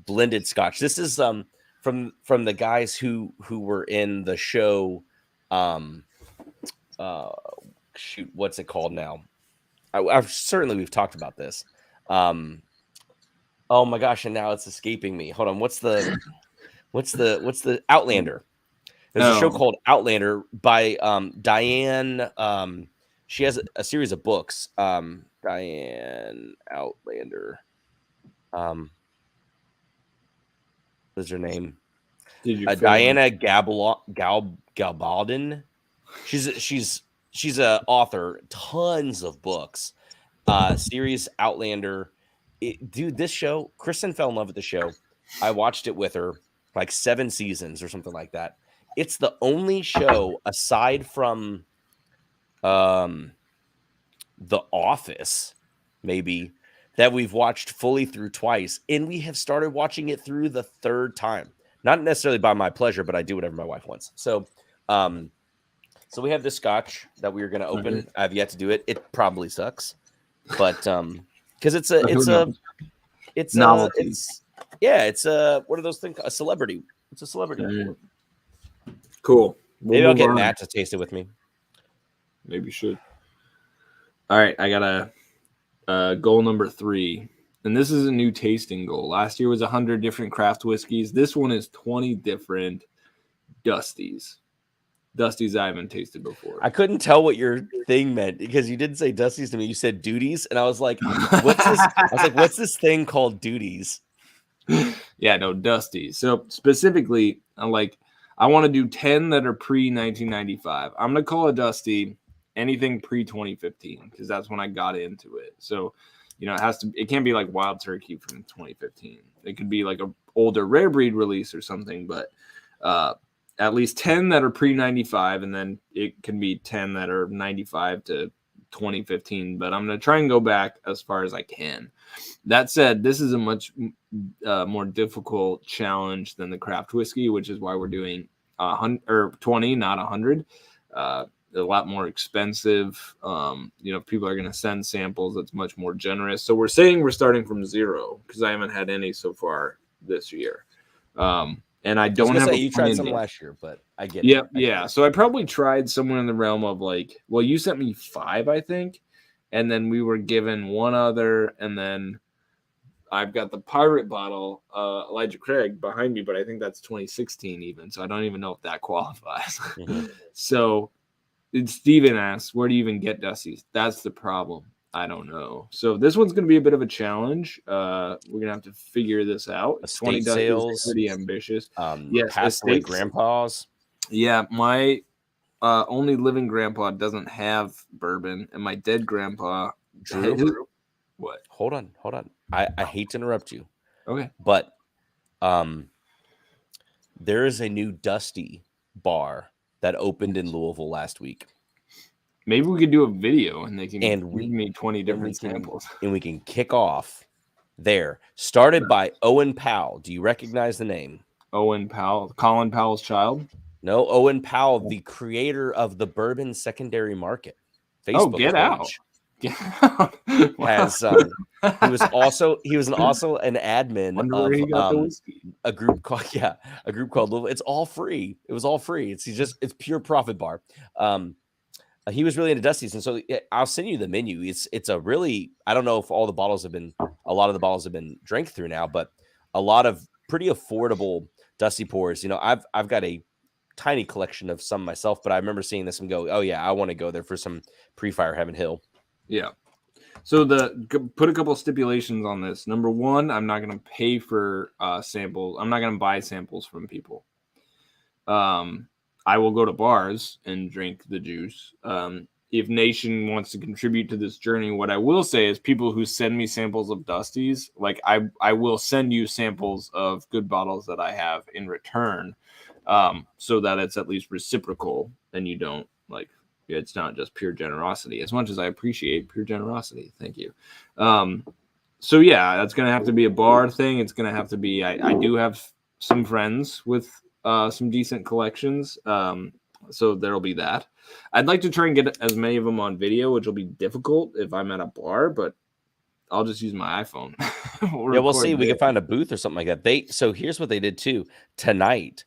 blended Scotch. This is from the guys who were in the show. Shoot, what's it called now? We've talked about this. Oh my gosh, and now it's escaping me. Hold on, what's the Outlander? There's a show called Outlander by Diane. She has a series of books. Diane Outlander. What's her name? Diana Gabaldon. She's a author. Tons of books. Series Outlander. Dude, this show, Kristen fell in love with the show. I watched it with her, like 7 seasons or something like that. It's the only show aside from The Office, maybe, that we've watched fully through twice. And we have started watching it through the 3rd time. Not necessarily by my pleasure, but I do whatever my wife wants. So we have this Scotch that we are going to open. I have yet to do it. It probably sucks, but because it's novelty. It's what are those things? A celebrity. It's a celebrity. Cool. Maybe I'll get Matt to taste it with me. Maybe you should. All right, I got a goal number 3, and this is a new tasting goal. Last year was 100 different craft whiskeys. This one is 20 different Dusties. Dusties I haven't tasted before. I couldn't tell what your thing meant because you didn't say Dusties to me. You said duties, and I was like, "What's this?" I was like, "What's this thing called duties?" Yeah, no, Dusties. So specifically, I want to do 10 that are pre-1995. I'm gonna call a Dusty anything pre-2015 because that's when I got into it. So, it can't be like Wild Turkey from 2015. It could be like a older rare breed release or something, but at least 10 that are pre-95, and then it can be 10 that are 95 to 2015. But I'm going to try and go back as far as I can. That said, this is a much more difficult challenge than the craft whiskey, which is why we're doing 20, not 100. A lot more expensive. If people are going to send samples, that's much more generous. So we're saying we're starting from 0 because I haven't had any so far this year. And I don't have. You tried some last year, but I get it. Yeah. So I probably tried somewhere in the realm of you sent me 5, I think, and then we were given 1 other, and then I've got the pirate bottle, Elijah Craig behind me, but I think that's 2016 even. So I don't even know if that qualifies. Mm-hmm. So Steven asks, where do you even get Dusties? That's the problem. I don't know. So this one's going to be a bit of a challenge. We're going to have to figure this out. Estate sales, pretty ambitious. Yes, passed away grandpas. Yeah, my only living grandpa doesn't have bourbon, and my dead grandpa Drew, What? hold on. I hate to interrupt you, Okay. but there is a new Dusty bar that opened in Louisville last week. Maybe we could do a video and they can And give me 20 different samples. And we can kick off there. Started by Owen Powell. Do you recognize the name? Owen Powell, Colin Powell's child. No, Owen Powell, the creator of the Bourbon Secondary Market Facebook get page. out. Get out. Has he was also an admin Wonder where he got the whiskey. a group called Louisville. It's all free. It was all free. It's pure profit bar. He was really into Dusty's, and so I'll send you the menu. It's a really, I don't know if a lot of the bottles have been drank through now, but a lot of pretty affordable Dusty pours. I've got a tiny collection of some myself, but I remember seeing this and go, oh yeah, I want to go there for some pre-Fire Heaven Hill. Yeah. So put a couple of stipulations on this. Number one, I'm not going to pay for samples. I'm not going to buy samples from people. I will go to bars and drink the juice. If Nation wants to contribute to this journey, what I will say is people who send me samples of Dusty's, like I will send you samples of good bottles that I have in return, so that it's at least reciprocal and you don't it's not just pure generosity. As much as I appreciate pure generosity, thank you. So yeah, that's gonna have to be a bar thing. It's gonna have to be. I do have some friends with some decent collections. So there'll be that. I'd like to try and get as many of them on video, which will be difficult if I'm at a bar, but I'll just use my iPhone. We'll see. We can find a booth or something like that. So here's what they did too tonight.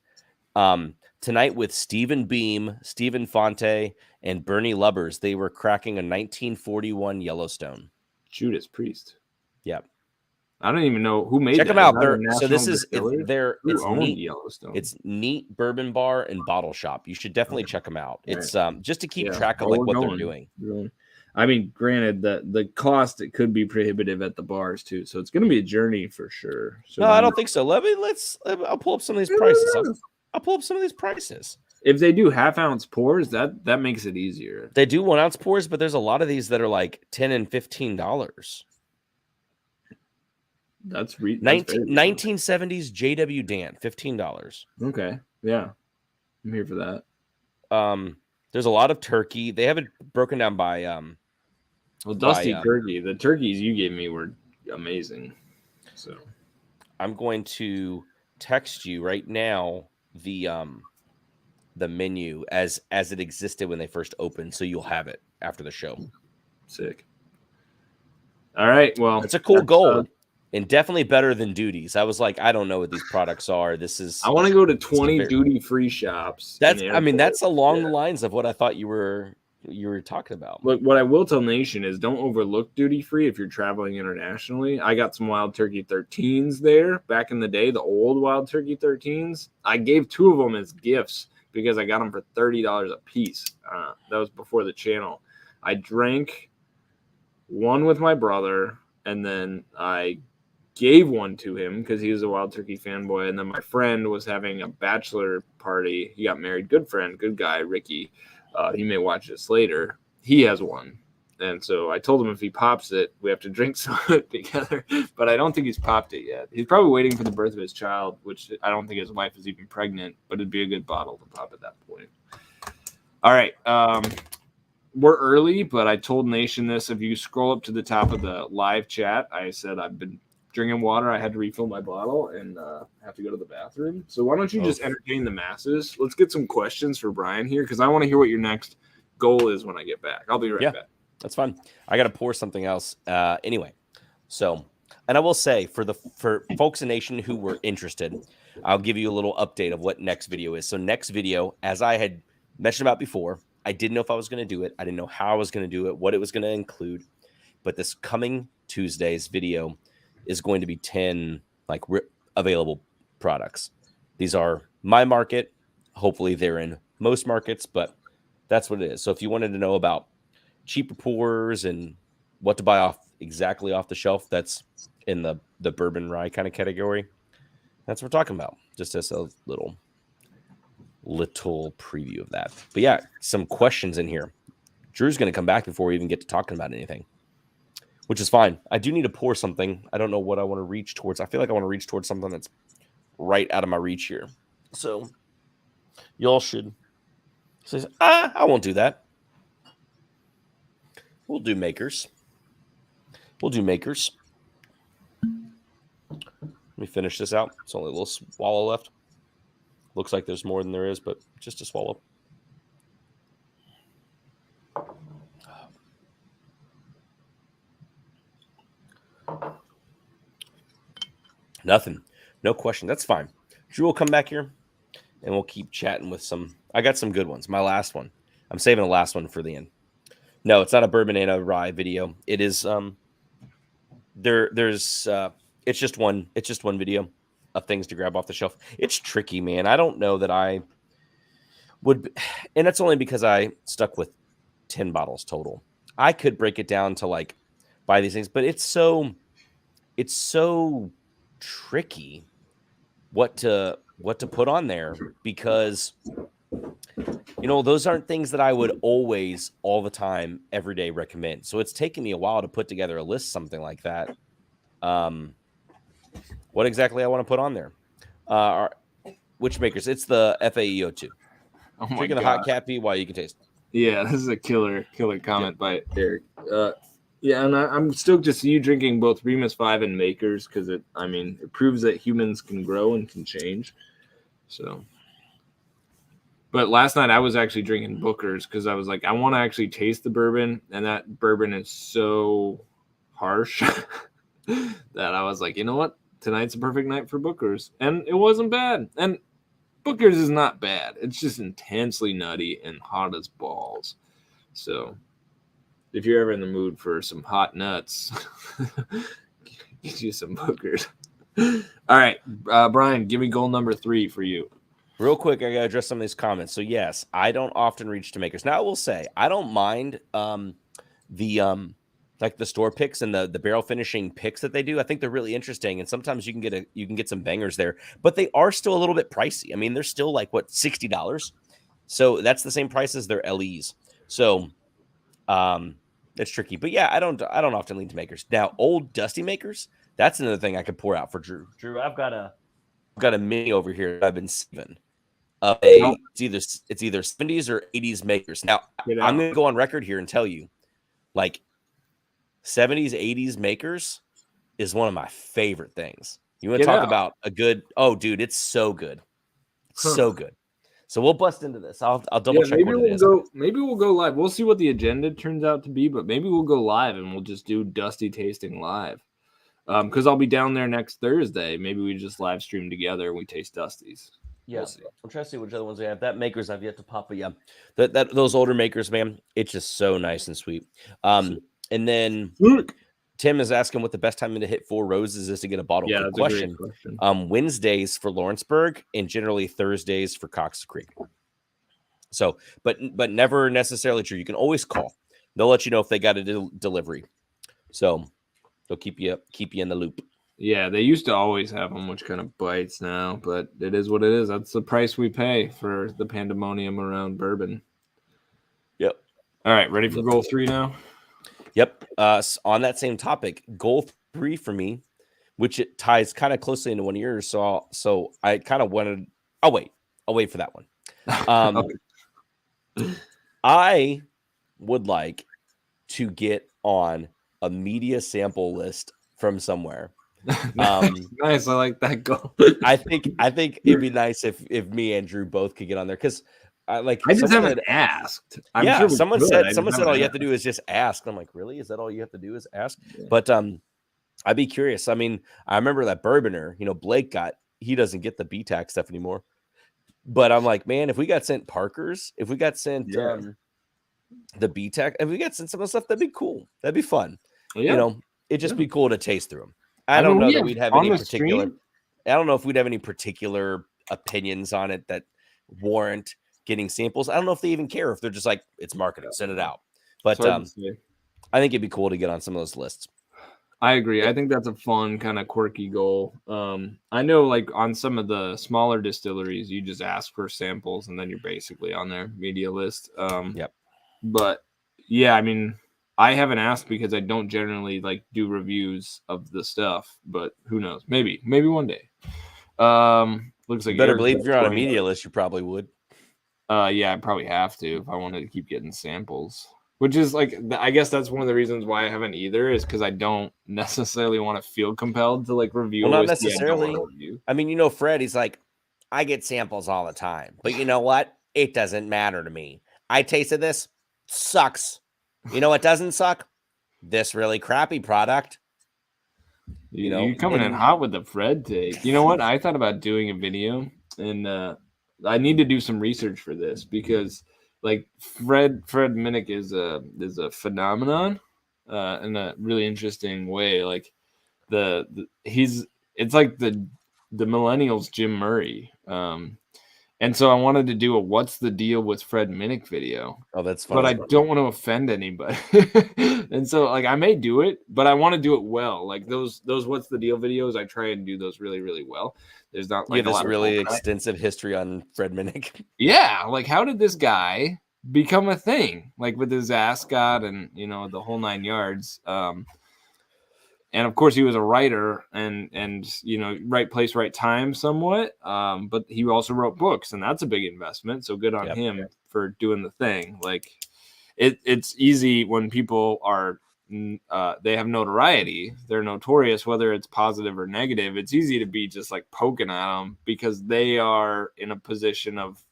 Tonight with Stephen Beam, Stephen Fonte, and Bernie Lubbers, they were cracking a 1941 Yellowstone. Judas Priest. Yep. I don't even know who made Check that. them out. So this is it's neat. Yellowstone. It's neat bourbon bar and bottle shop. You should definitely check them out. Right. It's just to keep track of what they're doing. I mean, granted, the cost, it could be prohibitive at the bars too, so it's going to be a journey for sure. So no, I don't think so. I'll pull up some of these prices. I'll pull up some of these prices. If they do half-ounce pours, that makes it easier. They do 1 ounce pours, but there's a lot of these that are like $10 and $15. That's 1970s JW Dan, $15. Okay, yeah, I'm here for that. There's a lot of turkey. They have it broken down by Dusty turkey. The turkeys you gave me were amazing. So I'm going to text you right now the menu as it existed when they first opened, so you'll have it after the show. Sick. All right, well, it's a cool goal. And definitely better than Duties. I was like, I don't know what these products are. I want to go to 20 duty-free shops. That's along the lines of what I thought you were talking about. Look, what I will tell Nation is don't overlook duty-free if you're traveling internationally. I got some Wild Turkey 13s there back in the day, the old Wild Turkey 13s. I gave 2 of them as gifts because I got them for $30 a piece. That was before the channel. I drank one with my brother, and then I gave one to him because he was a Wild Turkey fanboy. And then my friend was having a bachelor party. He got married. Good friend, good guy, Ricky. He may watch this later. He has one. And so I told him if he pops it, we have to drink some of it together. But I don't think he's popped it yet. He's probably waiting for the birth of his child, which I don't think his wife is even pregnant. But it'd be a good bottle to pop at that point. All right. We're early, but I told Nation this. If you scroll up to the top of the live chat, I said I've been drinking water. I had to refill my bottle and have to go to the bathroom. So why don't you just entertain the masses? Let's get some questions for Brian here because I want to hear what your next goal is when I get back. I'll be right back. That's fine. I got to pour something else. Anyway, so, and I will say for folks in Nation who were interested, I'll give you a little update of what next video is. So next video, as I had mentioned about before, I didn't know if I was going to do it. I didn't know how I was going to do it, what it was going to include. But this coming Tuesday's video is going to be 10 available products. These are my market. Hopefully they're in most markets, but that's what it is. So if you wanted to know about cheaper pours and what to buy exactly off the shelf, that's in the bourbon rye kind of category. That's what we're talking about. Just as a little preview of that. But yeah, some questions in here. Drew's going to come back before we even get to talking about anything. which is fine. I do need to pour something. I don't know what I want to reach towards. I feel like I want to reach towards something that's right out of my reach here. So y'all should say, I won't do that. We'll do makers. We'll do makers. Let me finish this out. It's only a little swallow left. Looks like there's more than there is, but just a swallow. Nothing. No question. That's fine. Drew will come back here and we'll keep chatting with some. I got some good ones. My last one. I'm saving the last one for the end. No, it's not a bourbon and a rye video. It is there's it's just one video of things to grab off the shelf. It's tricky, man. I don't know that I would, and that's only because I stuck with 10 bottles total. I could break it down to like buy these things, but it's so tricky what to put on there, because those aren't things that I would always, all the time, every day recommend. So it's taken me a while to put together a list, something like that. What exactly I want to put on there? Which makers? It's the FAEO2. Oh Drinking the hot cappy while you can taste. Yeah, this is a killer comment by Derek. Yeah, and I'm stoked to see you drinking both Remus 5 and Makers, because it proves that humans can grow and can change. So, but last night I was actually drinking Booker's because I was like, I want to actually taste the bourbon, and that bourbon is so harsh that I was like, you know what? Tonight's a perfect night for Booker's, and it wasn't bad. And Booker's is not bad. It's just intensely nutty and hot as balls. So if you're ever in the mood for some hot nuts, get you some Booker's. All right, Brian, give me goal number 3 for you. Real quick, I gotta address some of these comments. So yes, I don't often reach to makers. Now I will say I don't mind the like the store picks and the barrel finishing picks that they do. I think they're really interesting, and sometimes you can get some bangers there, but they are still a little bit pricey. I mean, they're still like $60, so that's the same price as their LEs. So it's tricky, but yeah, I don't often lean to makers. Now, old dusty makers, that's another thing I could pour out for Drew. Drew, I've got a mini over here that I've been saving. It's either 70s or 80s makers. Now, I'm going to go on record here and tell you, like, 70s, 80s makers is one of my favorite things. You want to talk about a good? Oh, dude, it's so good, so good. So we'll bust into this. I'll double check. Maybe we'll go live. We'll see what the agenda turns out to be, but maybe we'll go live and we'll just do Dusty tasting live. Because I'll be down there next Thursday. Maybe we just live stream together and we taste Dusties. Yeah, we'll I'm trying to see which other ones they have. That makers I've yet to pop, but yeah, those older makers, man, it's just so nice and sweet. And then Tim is asking what the best time to hit 4 roses is to get a bottle. Yeah, that's a great question. Wednesdays for Lawrenceburg and generally Thursdays for Cox Creek. So, but never necessarily true. You can always call. They'll let you know if they got a delivery. So they'll keep you in the loop. Yeah, they used to always have them, which kind of bites now, but it is what it is. That's the price we pay for the pandemonium around bourbon. Yep. All right, ready for goal 3 now? Yep. On that same topic, goal 3 for me, which it ties kind of closely into one of yours. So I kind of wanted. I'll wait for that one. I would like to get on a media sample list from somewhere. Nice. I like that goal. I think it'd be nice if me and Drew both could get on there, because I just haven't asked. Sure someone said all you have to do is just ask. I'm like, really? Is that all you have to do is ask? Yeah. But I'd be curious. I mean, I remember that Bourboner, Blake he doesn't get the BTAC stuff anymore. But I'm like, man, if we got sent Parker's, if we got sent the BTAC, if we got sent some of the stuff, that'd be cool. That'd be fun. Yeah. It'd just be cool to taste through them. I don't know that we'd have any particular. I don't know if we'd have any particular opinions on it that warrant getting samples. I don't know if they even care, if they're just like, it's marketing, send it out. But I think it'd be cool to get on some of those lists. I agree. I think that's a fun kind of quirky goal. I know, like, on some of the smaller distilleries, you just ask for samples and then you're basically on their media list. Yep. But yeah, I mean, I haven't asked because I don't generally like do reviews of the stuff, but who knows? Maybe one day. Looks like You better Eric's believe got if you're on a $20. media list, you probably would. Yeah, I probably have to if I wanted to keep getting samples. Which is like, I guess that's one of the reasons why I haven't either, is because I don't necessarily want to feel compelled to like review Well, a not whiskey I don't want necessarily. to review. I mean, Fred, he's like, I get samples all the time, but you know what? It doesn't matter to me. I tasted this, sucks. You know what doesn't suck? This really crappy product. You're coming in hot with the Fred take. You know what? I thought about doing a video, and I need to do some research for this because, like, Fred Minnick is a phenomenon, in a really interesting way. Like, it's like the millennials Jim Murray. And so I wanted to do a "What's the deal with Fred Minnick" video. Oh, that's But funny. I don't want to offend anybody. And so like I may do it, but I want to do it well. Like those "What's the deal" videos, I try and do those really, really well. There's not You like have a this lot really of extensive history on Fred Minnick. Yeah, like how did this guy become a thing? Like with his ascot and the whole 9 yards. And of course he was a writer and right place, right time somewhat. But he also wrote books, and that's a big investment. So good on him for doing the thing. Like it's easy when people are they have notoriety, they're notorious, whether it's positive or negative. It's easy to be just like poking at them because they are in a position of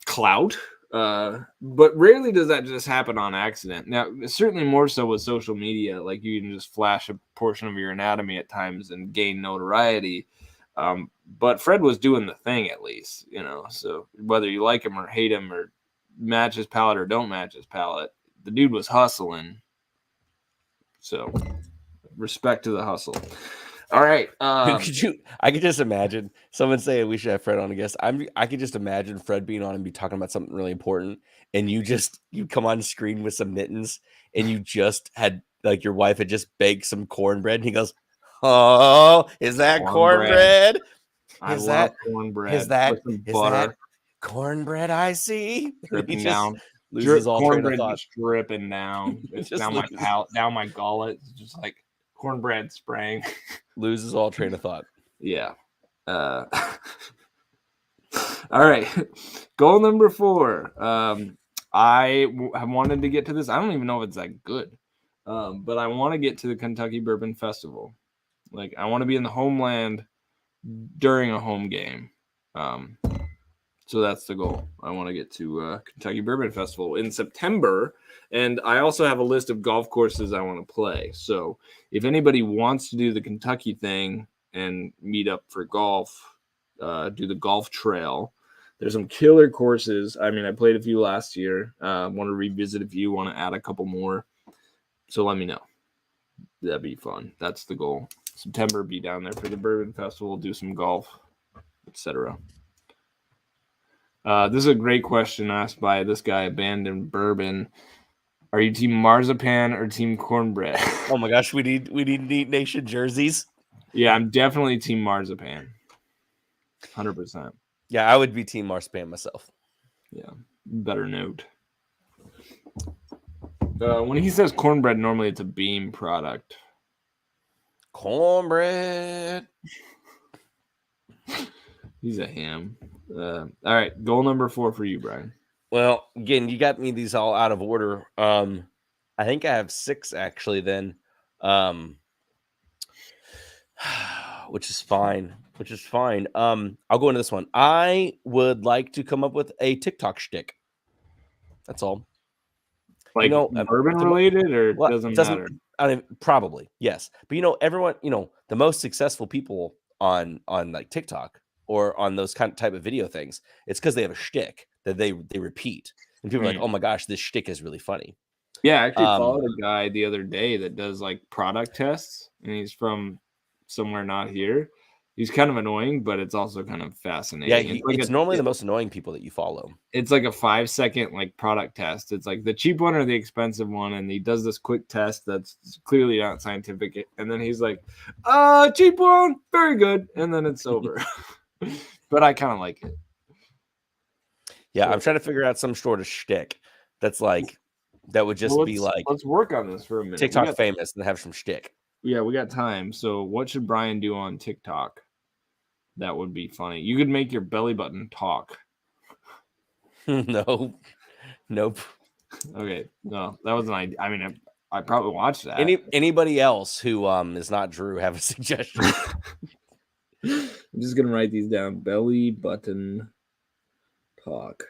clout. But rarely does that just happen on accident. Now, certainly more so with social media, like you can just flash a portion of your anatomy at times and gain notoriety. But Fred was doing the thing at least, so whether you like him or hate him or match his palate or don't match his palate, the dude was hustling. So respect to the hustle. All right. I could just imagine someone saying we should have Fred on a guest. I could just imagine Fred being on and be talking about something really important, and you come on screen with some mittens, and you just had like your wife had just baked some cornbread, and he goes, "Oh, is that cornbread? I love cornbread. Is that cornbread? I see." Dripping He down. loses all train of thought. Just dripping down. It's down my palate, down my gullet. It's just like cornbread spraying. Loses all train of thought. Yeah. All right. Goal number 4. I have wanted to get to this. I don't even know if it's that good. But I want to get to the Kentucky Bourbon Festival. Like I want to be in the homeland during a home game. So that's the goal. I want to get to Kentucky Bourbon Festival in September. And I also have a list of golf courses I want to play. So if anybody wants to do the Kentucky thing and meet up for golf, do the golf trail, there's some killer courses. I mean, I played a few last year. Want to revisit a few, want to add a couple more. So let me know. That'd be fun. That's the goal. September, be down there for the Bourbon Festival, do some golf, etc. This is a great question asked by this guy, Abandoned Bourbon. Are you team marzipan or team cornbread? Oh my gosh, we need Neat Nation jerseys. Yeah, I'm definitely team marzipan. 100%. Yeah, I would be team marzipan myself. Yeah, better note. When he says cornbread, normally it's a Beam product. Cornbread. He's a ham. All right, goal number 4 for you, Brian. Well, again, you got me these all out of order. I think I have 6 actually then, which is fine. I'll go into this one. I would like to come up with a TikTok shtick. That's all. Like bourbon related, or doesn't matter? I mean, probably yes, but everyone, the most successful people on like TikTok or on those type of video things, it's because they have a shtick that they repeat, and people are like, "Oh my gosh, this shtick is really funny." Yeah, I actually followed a guy the other day that does like product tests, and he's from somewhere not here. He's kind of annoying, but it's also kind of fascinating. Yeah, it's normally the most annoying people that you follow. It's like a 5-second like product test. It's like the cheap one or the expensive one, and he does this quick test that's clearly not scientific, and then he's like, cheap one, very good, and then it's over. But I kind of like it. Yeah, I'm trying to figure out some sort of shtick that's like that would just be like let's work on this for a minute. TikTok famous and have some shtick. Yeah, we got time. So what should Brian do on TikTok? That would be funny. You could make your belly button talk. No, nope. Okay, no, that was an idea. I mean, I probably watched that. Anybody else who is not Drew have a suggestion? I'm just gonna write these down. Belly button talk.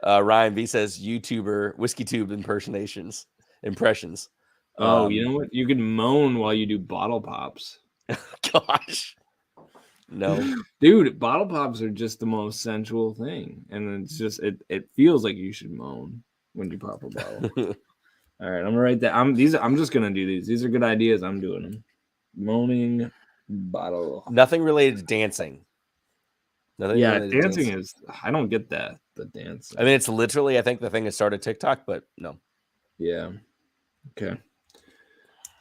Ryan B says YouTuber whiskey tube impressions. Oh, you know what? You can moan while you do bottle pops. Gosh, no, dude, bottle pops are just the most sensual thing, and it's just it feels like you should moan when you pop a bottle. All right, I'm gonna write that. I'm just gonna do these. These are good ideas. I'm doing them. Moaning bottle. Nothing related to dancing. Dancing is. I don't get that. The dance. I mean, it's literally. I think the thing that started TikTok, but no. Yeah. Okay.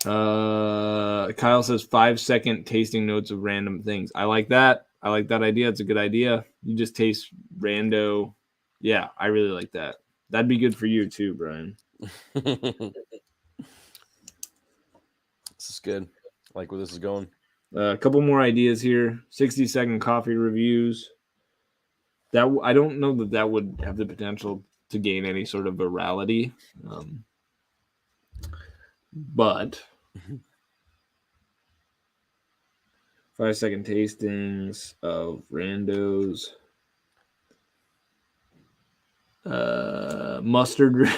Kyle says 5-second tasting notes of random things. I like that. I like that idea. It's a good idea. You just taste rando. Yeah, I really like that. That'd be good for you too, Brian. This is good. I like where this is going. A couple more ideas here. 60-second coffee reviews. That I don't know that would have the potential to gain any sort of virality. But 5-second tastings of randos. Mustard.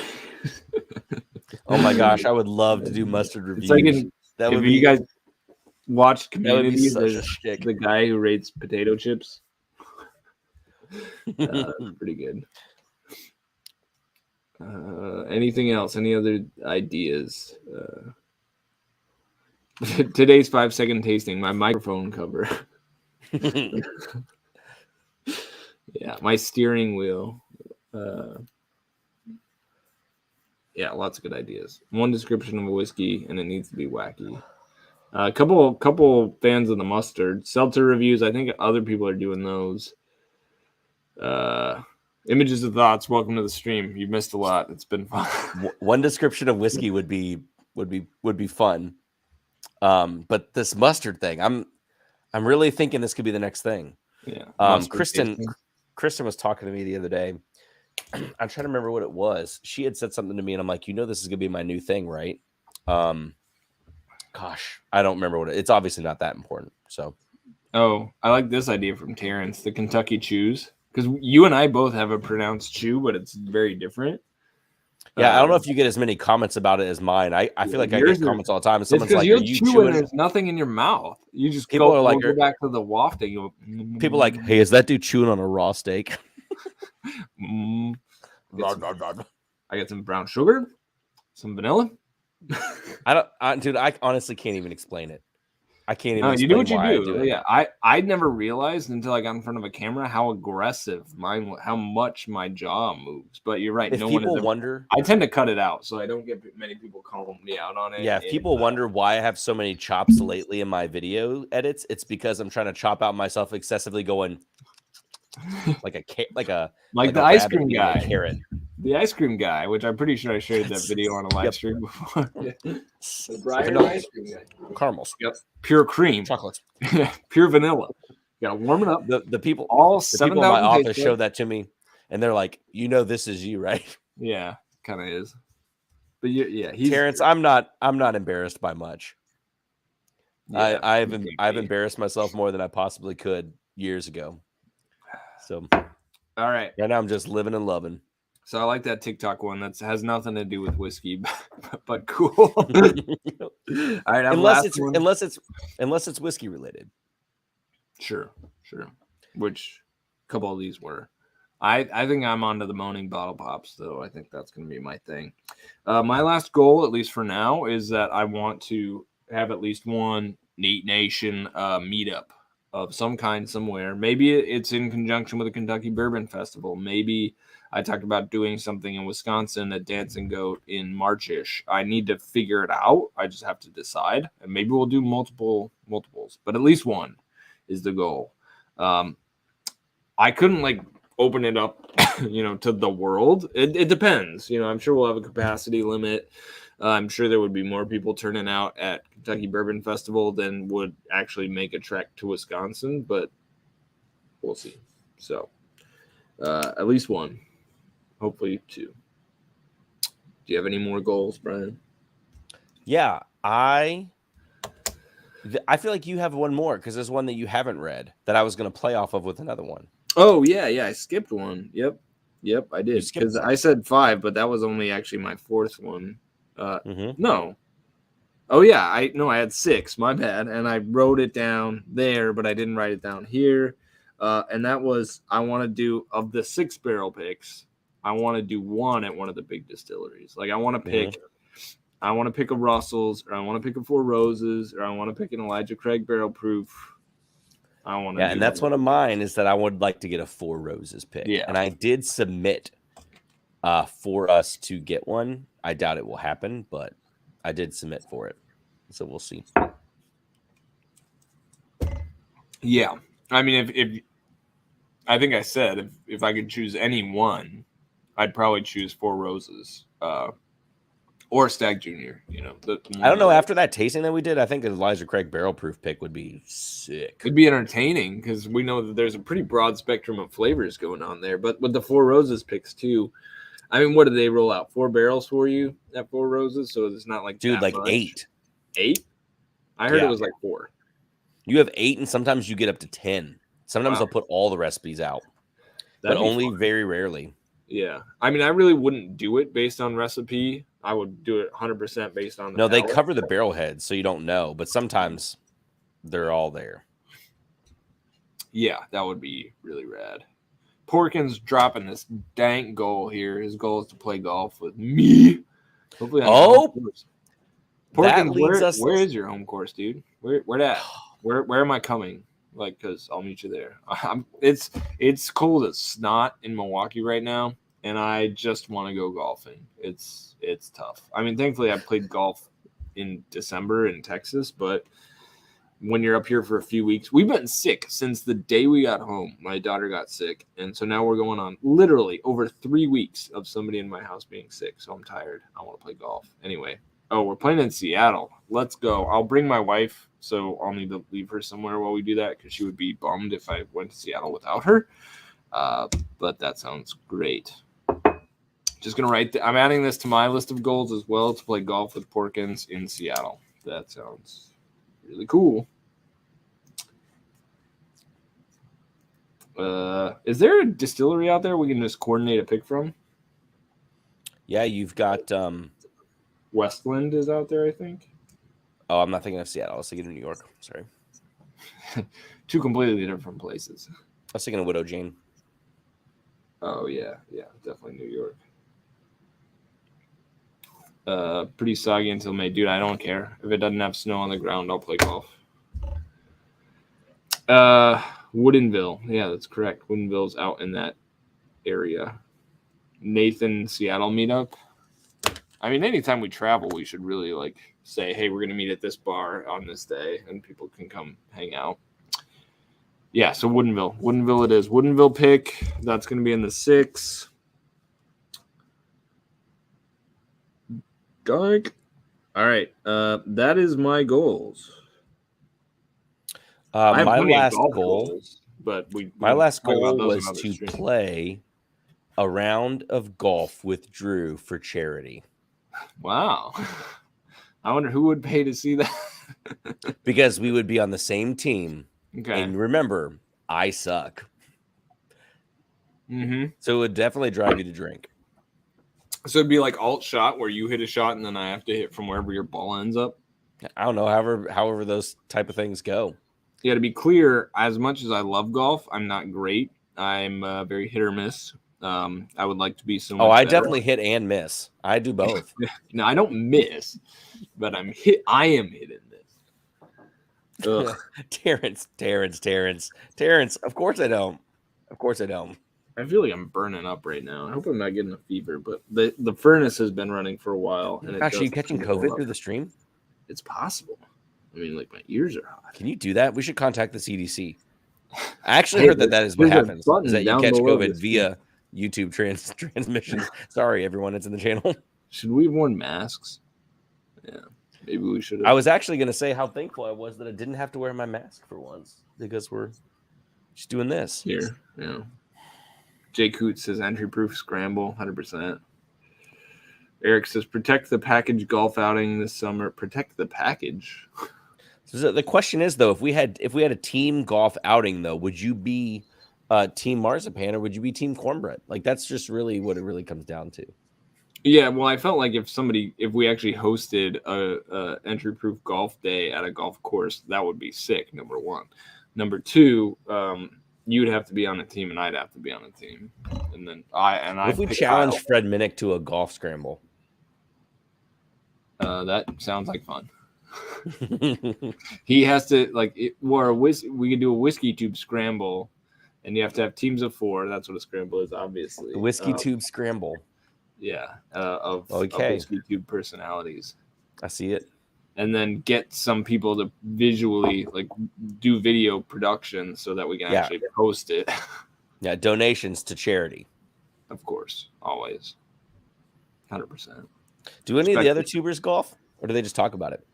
Oh my gosh, I would love to do mustard reviews. It's like you guys watched Community, the guy who rates potato chips. Pretty good. Anything else? Any other ideas? Today's 5-second tasting. My microphone cover. Yeah, my steering wheel. Yeah, lots of good ideas. One description of a whiskey, and it needs to be wacky. A couple fans of the mustard. Seltzer reviews. I think other people are doing those. Images of thoughts. Welcome to the stream. You've missed a lot. It's been fun. One description of whiskey would be fun. But this mustard thing, I'm really thinking this could be the next thing. Yeah. Kristen was talking to me the other day. I'm trying to remember what it was. She had said something to me, and I'm like, this is gonna be my new thing, right? Gosh, I don't remember what it's obviously not that important. So, I like this idea from Terrence, the Kentucky chews, because you and I both have a pronounced chew, but it's very different. Yeah, I don't know if you get as many comments about it as mine. I feel like I get comments all the time. And someone's like, "Are you chewing?" There's nothing in your mouth. You just go back to the wafting. People are like, "Hey, is that dude chewing on a raw steak?" I got some brown sugar, some vanilla. I honestly can't even explain it. I can't even. You do what you do. Yeah, I never realized until I got in front of a camera how aggressive how much my jaw moves. But you're right. If people wonder, I tend to cut it out, so I don't get many people calling me out on it. Yeah, if people wonder why I have so many chops lately in my video edits, it's because I'm trying to chop out myself excessively, going like the ice cream guy. Carrot. The ice cream guy, which I'm pretty sure I shared that video on a live stream before. The Brian ice cream guy. Caramels. Yep. Pure cream. Chocolates. Pure vanilla. You gotta warm it up. The people in my office showed that to me, and they're like, this is you, right? Yeah, kind of is. But Terrence, I'm not embarrassed by much. Yeah, I've embarrassed myself more than I possibly could years ago. So, all right. Right now I'm just living and loving. So I like that TikTok one. That has nothing to do with whiskey, but cool. All right, unless it's whiskey related. Sure. Which a couple of these were. I think I'm onto the moaning bottle pops, though. I think that's going to be my thing. My last goal, at least for now, is that I want to have at least one Neat Nation meetup of some kind somewhere. Maybe it's in conjunction with the Kentucky Bourbon Festival. Maybe I talked about doing something in Wisconsin at Dancing Goat in March-ish. I need to figure it out. I just have to decide. And maybe we'll do multiples, but at least one is the goal. I couldn't open it up, to the world. It depends. I'm sure we'll have a capacity limit. I'm sure there would be more people turning out at Kentucky Bourbon Festival than would actually make a trek to Wisconsin, but we'll see. So, at least one, hopefully two. Do you have any more goals, Brian? Yeah, I feel like you have one more because there's one that you haven't read that I was going to play off of with another one. Oh, yeah, I skipped one. Yep, I did. skipped Because one. I said 5, but that was only actually my 4th one. Mhm. No. Oh, yeah, I had 6. My bad. And I wrote it down there, but I didn't write it down here. And that was, I want to do, of the 6 barrel picks, I want to do one at one of the big distilleries. Like, I want to pick... I want to pick a Russell's, or I want to pick a Four Roses, or I want to pick an Elijah Craig Barrel Proof. I want to. Yeah, and that's one of mine is that I would like to get a Four Roses pick. Yeah. And I did submit for us to get one. I doubt it will happen, but I did submit for it. So we'll see. Yeah. I mean, if I think I said if I could choose any one, I'd probably choose Four Roses. Or Stag Junior, I don't know. After that tasting that we did, I think an Elijah Craig Barrel Proof pick would be sick. It'd be entertaining because we know that there's a pretty broad spectrum of flavors going on there. But with the Four Roses picks too, I mean, what did they roll out? 4 barrels for you at Four Roses, so it's not like Dude, that like much. 8. 8? I heard Yeah. it was like 4. You have 8, and sometimes you get up to 10. Sometimes Wow. they'll put all the recipes out, That'd but be only fun. very rarely. Yeah. I mean, I really wouldn't do it based on recipe. I would do it 100% based on the No, they palate. cover the barrel heads, so you don't know, but sometimes they're all there. Yeah, that would be really rad. Porkins dropping this dank goal here. His goal is to play golf with me. Hopefully, on your home course. that Porkins, leads us. where is your home course, dude? Where at? Where am I coming? Like, because I'll meet you there. It's cold as snot in Milwaukee right now, and I just want to go golfing. It's tough. I mean, thankfully, I played golf in December in Texas, but when you're up here for a few weeks, we've been sick since the day we got home. My daughter got sick, and so now we're going on literally over 3 weeks of somebody in my house being sick. So I'm tired. I want to play golf anyway. Oh, we're playing in Seattle. Let's go. I'll bring my wife, so I'll need to leave her somewhere while we do that because she would be bummed if I went to Seattle without her. But that sounds great. Just gonna write. I'm adding this to my list of goals as well to play golf with Porkins in Seattle. That sounds really cool. Is there a distillery out there we can just coordinate a pick from? Yeah, you've got. Westland is out there, I think. Oh, I'm not thinking of Seattle. I was thinking of New York. Sorry. 2 completely different places. I was thinking of Widow Jane. Oh yeah, definitely New York. Pretty soggy until May, dude. I don't care if it doesn't have snow on the ground. I'll play golf. Woodinville, yeah, that's correct. Woodinville's out in that area. Nathan, Seattle meetup. I mean, anytime we travel, we should really say, hey, we're gonna meet at this bar on this day, and people can come hang out. Yeah, so Woodinville it is. Woodinville pick. That's gonna be in the 6. Dark. All right. That is my goals. My last goal goals, but my last goal was to play a round of golf with Drew for charity. Wow. I wonder who would pay to see that. Because we would be on the same team. Okay. And remember, I suck. Mm-hmm. So it would definitely drive you to drink. So it'd be like alt shot where you hit a shot and then I have to hit from wherever your ball ends up. I don't know, however those type of things go. Yeah, to be clear, as much as I love golf, I'm not great. I'm very hit or miss. I would like to be so much I better. definitely hit and miss. I do both. No, I don't miss, but I am hit and miss. Ugh. Terrence. Of course I don't. I feel like I'm burning up right now. I hope I'm not getting a fever, but the furnace has been running for a while. And Gosh, are you catching COVID through the stream? It's possible. I mean, my ears are hot. Can you do that? We should contact the CDC. I actually Hey, heard that is what there's a happens. Is button that you down catch below COVID this. via YouTube transmissions. Sorry, everyone. It's in the channel. Should we have worn masks? Yeah, maybe we should have. I was actually going to say how thankful I was that I didn't have to wear my mask for once because we're just doing this. Here, yeah. Jay Coots says entry proof scramble, 100%. Eric says protect the package golf outing this summer. Protect the package. So the question is though, if we had a team golf outing though, would you be team marzipan or would you be team cornbread? Like that's just really what it really comes down to. Yeah, well, I felt like if we actually hosted a entry proof golf day at a golf course, that would be sick. Number one. Number two, you'd have to be on a team and I'd have to be on a team. And then If we challenge Fred Minnick to a golf scramble. That sounds like fun. He has to we could do a whiskey tube scramble, and you have to have teams of 4. That's what a scramble is, obviously. The whiskey tube scramble. Yeah, of whiskey tube personalities. I see it. And then get some people to visually do video production so that we can actually post it. Yeah, donations to charity. Of course, always. 100%. Do any of the other tubers golf, or do they just talk about it?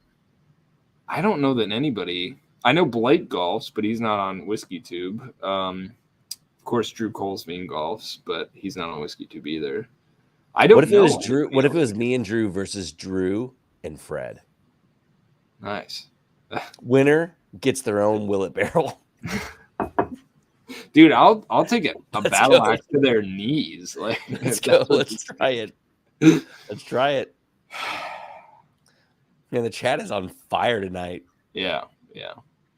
I don't know that anybody. I know Blake golfs, but he's not on Whiskey Tube. Of course, Drew Colesbean golfs, but he's not on Whiskey Tube either. I don't. What if know. it was Drew? What if it was me and Drew versus Drew and Fred? Nice. Winner gets their own Willet barrel. Dude, I'll take a battle axe to their knees. Let's go. Let's try it. Let's try it. Man, the chat is on fire tonight. Yeah.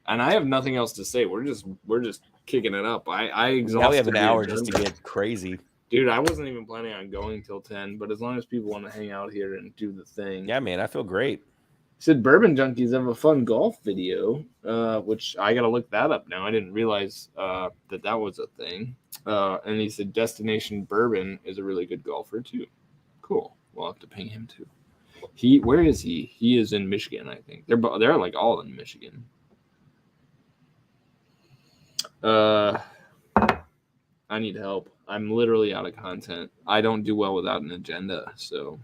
And I have nothing else to say. We're just kicking it up. I exhausted. Now we have an hour just to get crazy. Dude, I wasn't even planning on going till 10, but as long as people want to hang out here and do the thing. Yeah, man, I feel great. He said Bourbon Junkies have a fun golf video, which I got to look that up now. I didn't realize that was a thing. And he said Destination Bourbon is a really good golfer too. Cool. We'll have to ping him too. Where is he? He is in Michigan, I think. They're all in Michigan. I need help. I'm literally out of content. I don't do well without an agenda, so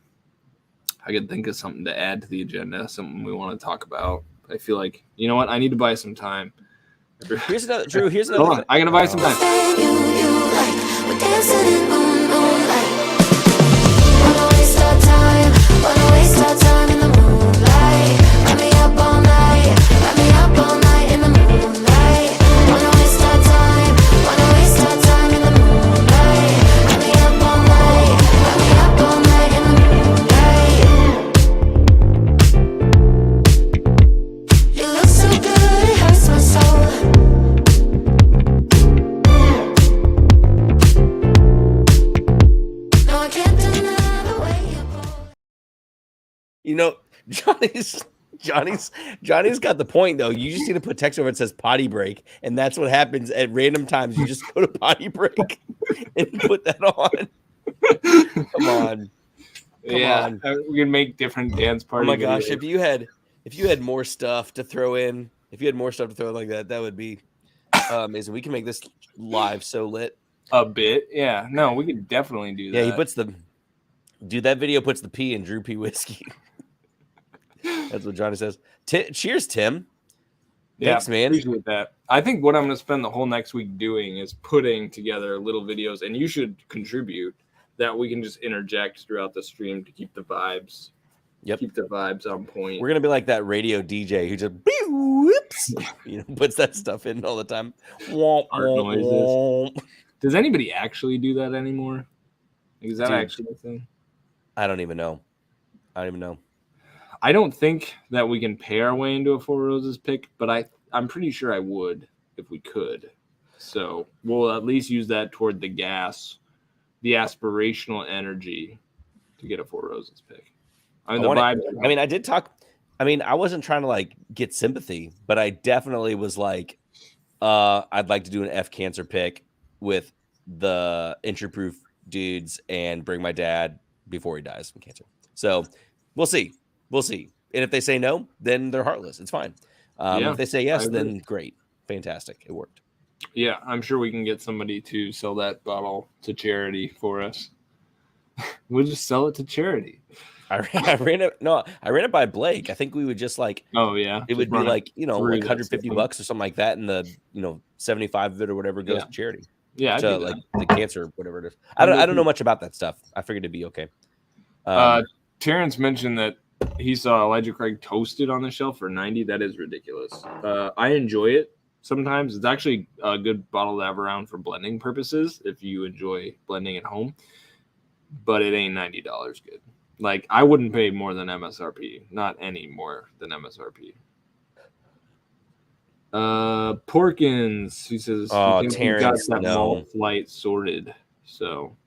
I could think of something to add to the agenda, something we want to talk about. I feel like, you know what? I need to buy some time. Here's another, Drew. Here's another. Hold on. I gotta buy some time. You know, Johnny's got the point though. You just need to put text over it says potty break, and that's what happens at random times. You just go to potty break and put that on. Come on. We can make different dance parties. Oh my gosh, if you had more stuff to throw in, like that, that would be amazing. We can make this live so lit. A bit, yeah. No, we could definitely do that. Yeah, that video puts the P in Drew P whiskey. That's what Johnny says. Cheers, Tim. Thanks, man. Appreciate that. I think what I'm going to spend the whole next week doing is putting together little videos, and you should contribute that we can just interject throughout the stream to keep the vibes. Yep. Keep the vibes on point. We're gonna be like that radio DJ who just whoops, puts that stuff in all the time. Art noises. Does anybody actually do that anymore? Is that actually a thing? I don't even know. I don't think that we can pay our way into a Four Roses pick, but I'm pretty sure I would if we could. So we'll at least use that toward the aspirational energy to get a Four Roses pick. I did talk. I wasn't trying to get sympathy, but I definitely was I'd like to do an F cancer pick with the injury-proof dudes and bring my dad before he dies from cancer. So we'll see. And if they say no, then they're heartless. It's fine. If they say yes, then great. Fantastic. It worked. Yeah, I'm sure we can get somebody to sell that bottle to charity for us. We'll just sell it to charity. I ran it by Blake. I think we would just like Oh yeah, it just would be run like, you know, through like that 150 system. bucks or something like that, and the 75 of it or whatever goes Yeah. to charity. Yeah, I'd To do like that. the cancer, whatever it is. I'll I go don't know much about that stuff. I figured it'd be okay. Terrence mentioned that he saw Elijah Craig toasted on the shelf for 90. That is ridiculous. I enjoy it sometimes. It's actually a good bottle to have around for blending purposes if you enjoy blending at home. But it ain't $90 good. Like, I wouldn't pay more than MSRP. Not any more than MSRP. Porkins, he says, Oh, he thinks he got Terrence, that no. malt flight sorted. So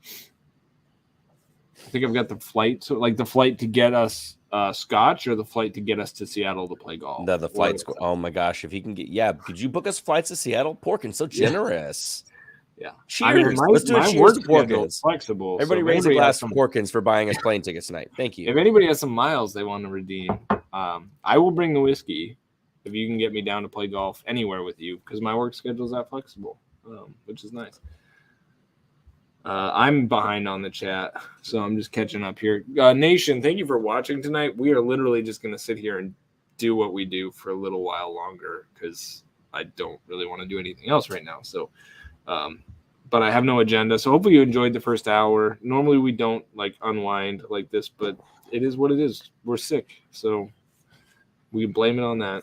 I think I've got the flight, so like the flight to get us scotch or the flight to get us to Seattle to play golf. The flights. Oh my gosh, if he can get, could you book us flights to Seattle? Porkins, so generous. Yeah. Cheers. Let's do a cheers work to schedule is Porkins. flexible. Everybody so raise a anybody glass has for Porkins for buying us plane tickets tonight. Thank you. If anybody has some miles they want to redeem, I will bring the whiskey if you can get me down to play golf anywhere with you because my work schedule is that flexible, which is nice. I'm behind on the chat, so I'm just catching up here. Nation, thank you for watching tonight. We are literally just going to sit here and do what we do for a little while longer because I don't really want to do anything else right now. So, but I have no agenda. So hopefully you enjoyed the first hour. Normally we don't like unwind like this, but it is what it is. We're sick, so we can blame it on that.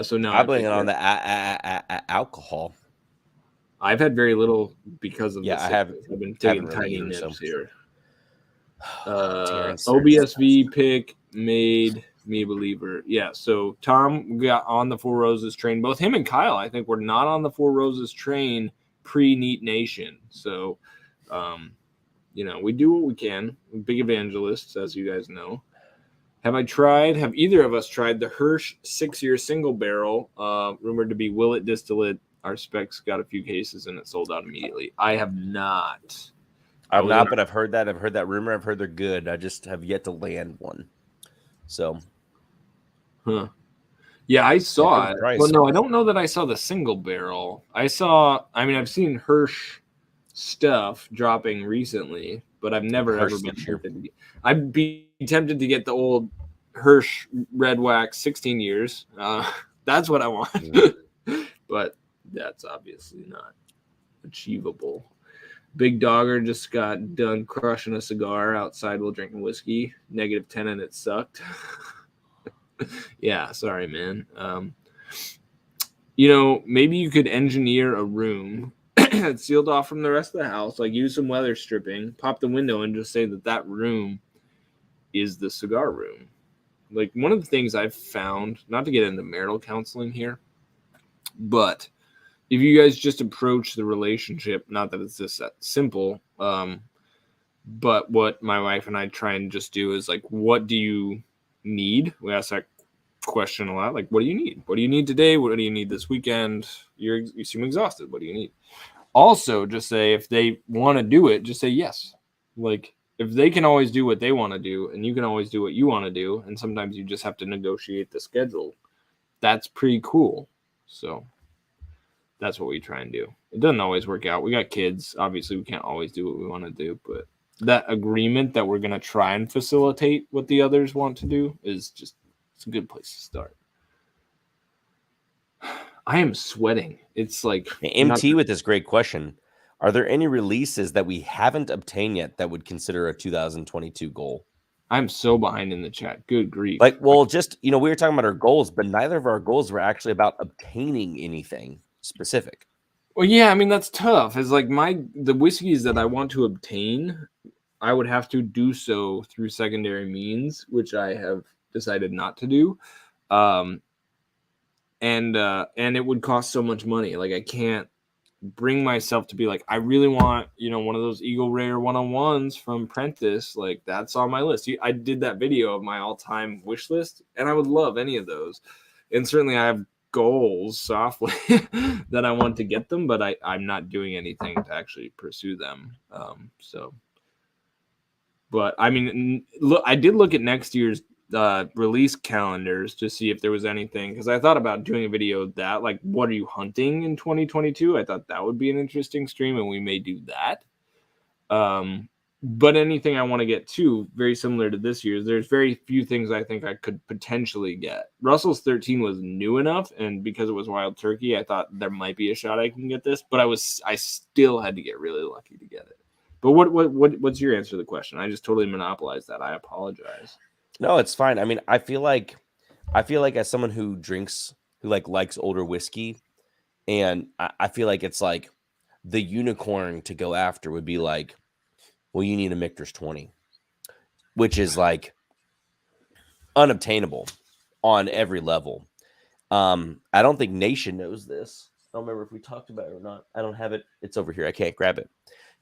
So now I blame it on the alcohol. I've had very little because of Yeah, this. I have. I've been taking really tiny either, nips so. here. Terrence, OBSV pick made me a believer. Yeah, so Tom got on the Four Roses train. Both him and Kyle, I think, were not on the Four Roses train pre-Neat Nation. So, we do what we can. We're big evangelists, as you guys know. Have either of us tried the Hirsch 6-year single barrel, rumored to be Willet distillate? Our specs got a few cases and it sold out immediately. I have not. I've not, but I've heard that. I've heard that rumor. I've heard they're good. I just have yet to land one. So, yeah, I saw it. Price. Well, no, I don't know that I saw the single barrel. I've seen Hirsch stuff dropping recently, but I've never ever been tempted. I'd be tempted to get the old Hirsch Red Wax 16 years. That's what I want. But that's obviously not achievable. Big Dogger just got done crushing a cigar outside while drinking whiskey. -10 and it sucked. Yeah, sorry, man. Maybe you could engineer a room sealed off from the rest of the house, like use some weather stripping, pop the window, and just say that room is the cigar room. Like, one of the things I've found, not to get into marital counseling here, but if you guys just approach the relationship, not that it's this simple, but what my wife and I try and just do is like, what do you need? We ask that question a lot. Like, what do you need? What do you need today? What do you need this weekend? You seem exhausted. What do you need? Also, just say if they want to do it, just say yes. Like, if they can always do what they want to do and you can always do what you want to do, and sometimes you just have to negotiate the schedule, that's pretty cool. So that's what we try and do. It doesn't always work out. We got kids. Obviously, we can't always do what we want to do, but that agreement that we're going to try and facilitate what the others want to do it's a good place to start. I am sweating. It's like MT with this great question. Are there any releases that we haven't obtained yet that would consider a 2022 goal? I'm so behind in the chat. Good grief. Like, well, just, we were talking about our goals, but neither of our goals were actually about obtaining anything specific. Well, yeah, I mean, that's tough. It's like the whiskeys that I want to obtain, I would have to do so through secondary means, which I have decided not to do. And it would cost so much money. Like, I can't bring myself to be like, I really want, one of those Eagle Rare 101s from Prentice. Like, that's on my list. I did that video of my all-time wish list, and I would love any of those. And certainly I have goals softly that I want to get them, but I'm not doing anything to actually pursue them. But I mean, look, I did look at next year's release calendars to see if there was anything, because I thought about doing a video that, like, what are you hunting in 2022? I thought that would be an interesting stream, and we may do that. But anything I want to get to, very similar to this year's, there's very few things I think I could potentially get. Russell's 13 was new enough, and because it was Wild Turkey, I thought there might be a shot I can get this, but I still had to get really lucky to get it. But what's your answer to the question? I just totally monopolized that. I apologize. No, it's fine. I mean, I feel like as someone who likes older whiskey, and I feel like it's like the unicorn to go after would be like, well, you need a Michter's 20, which is like unobtainable on every level. I don't think Nation knows this. I don't remember if we talked about it or not. I don't have it. It's over here. I can't grab it.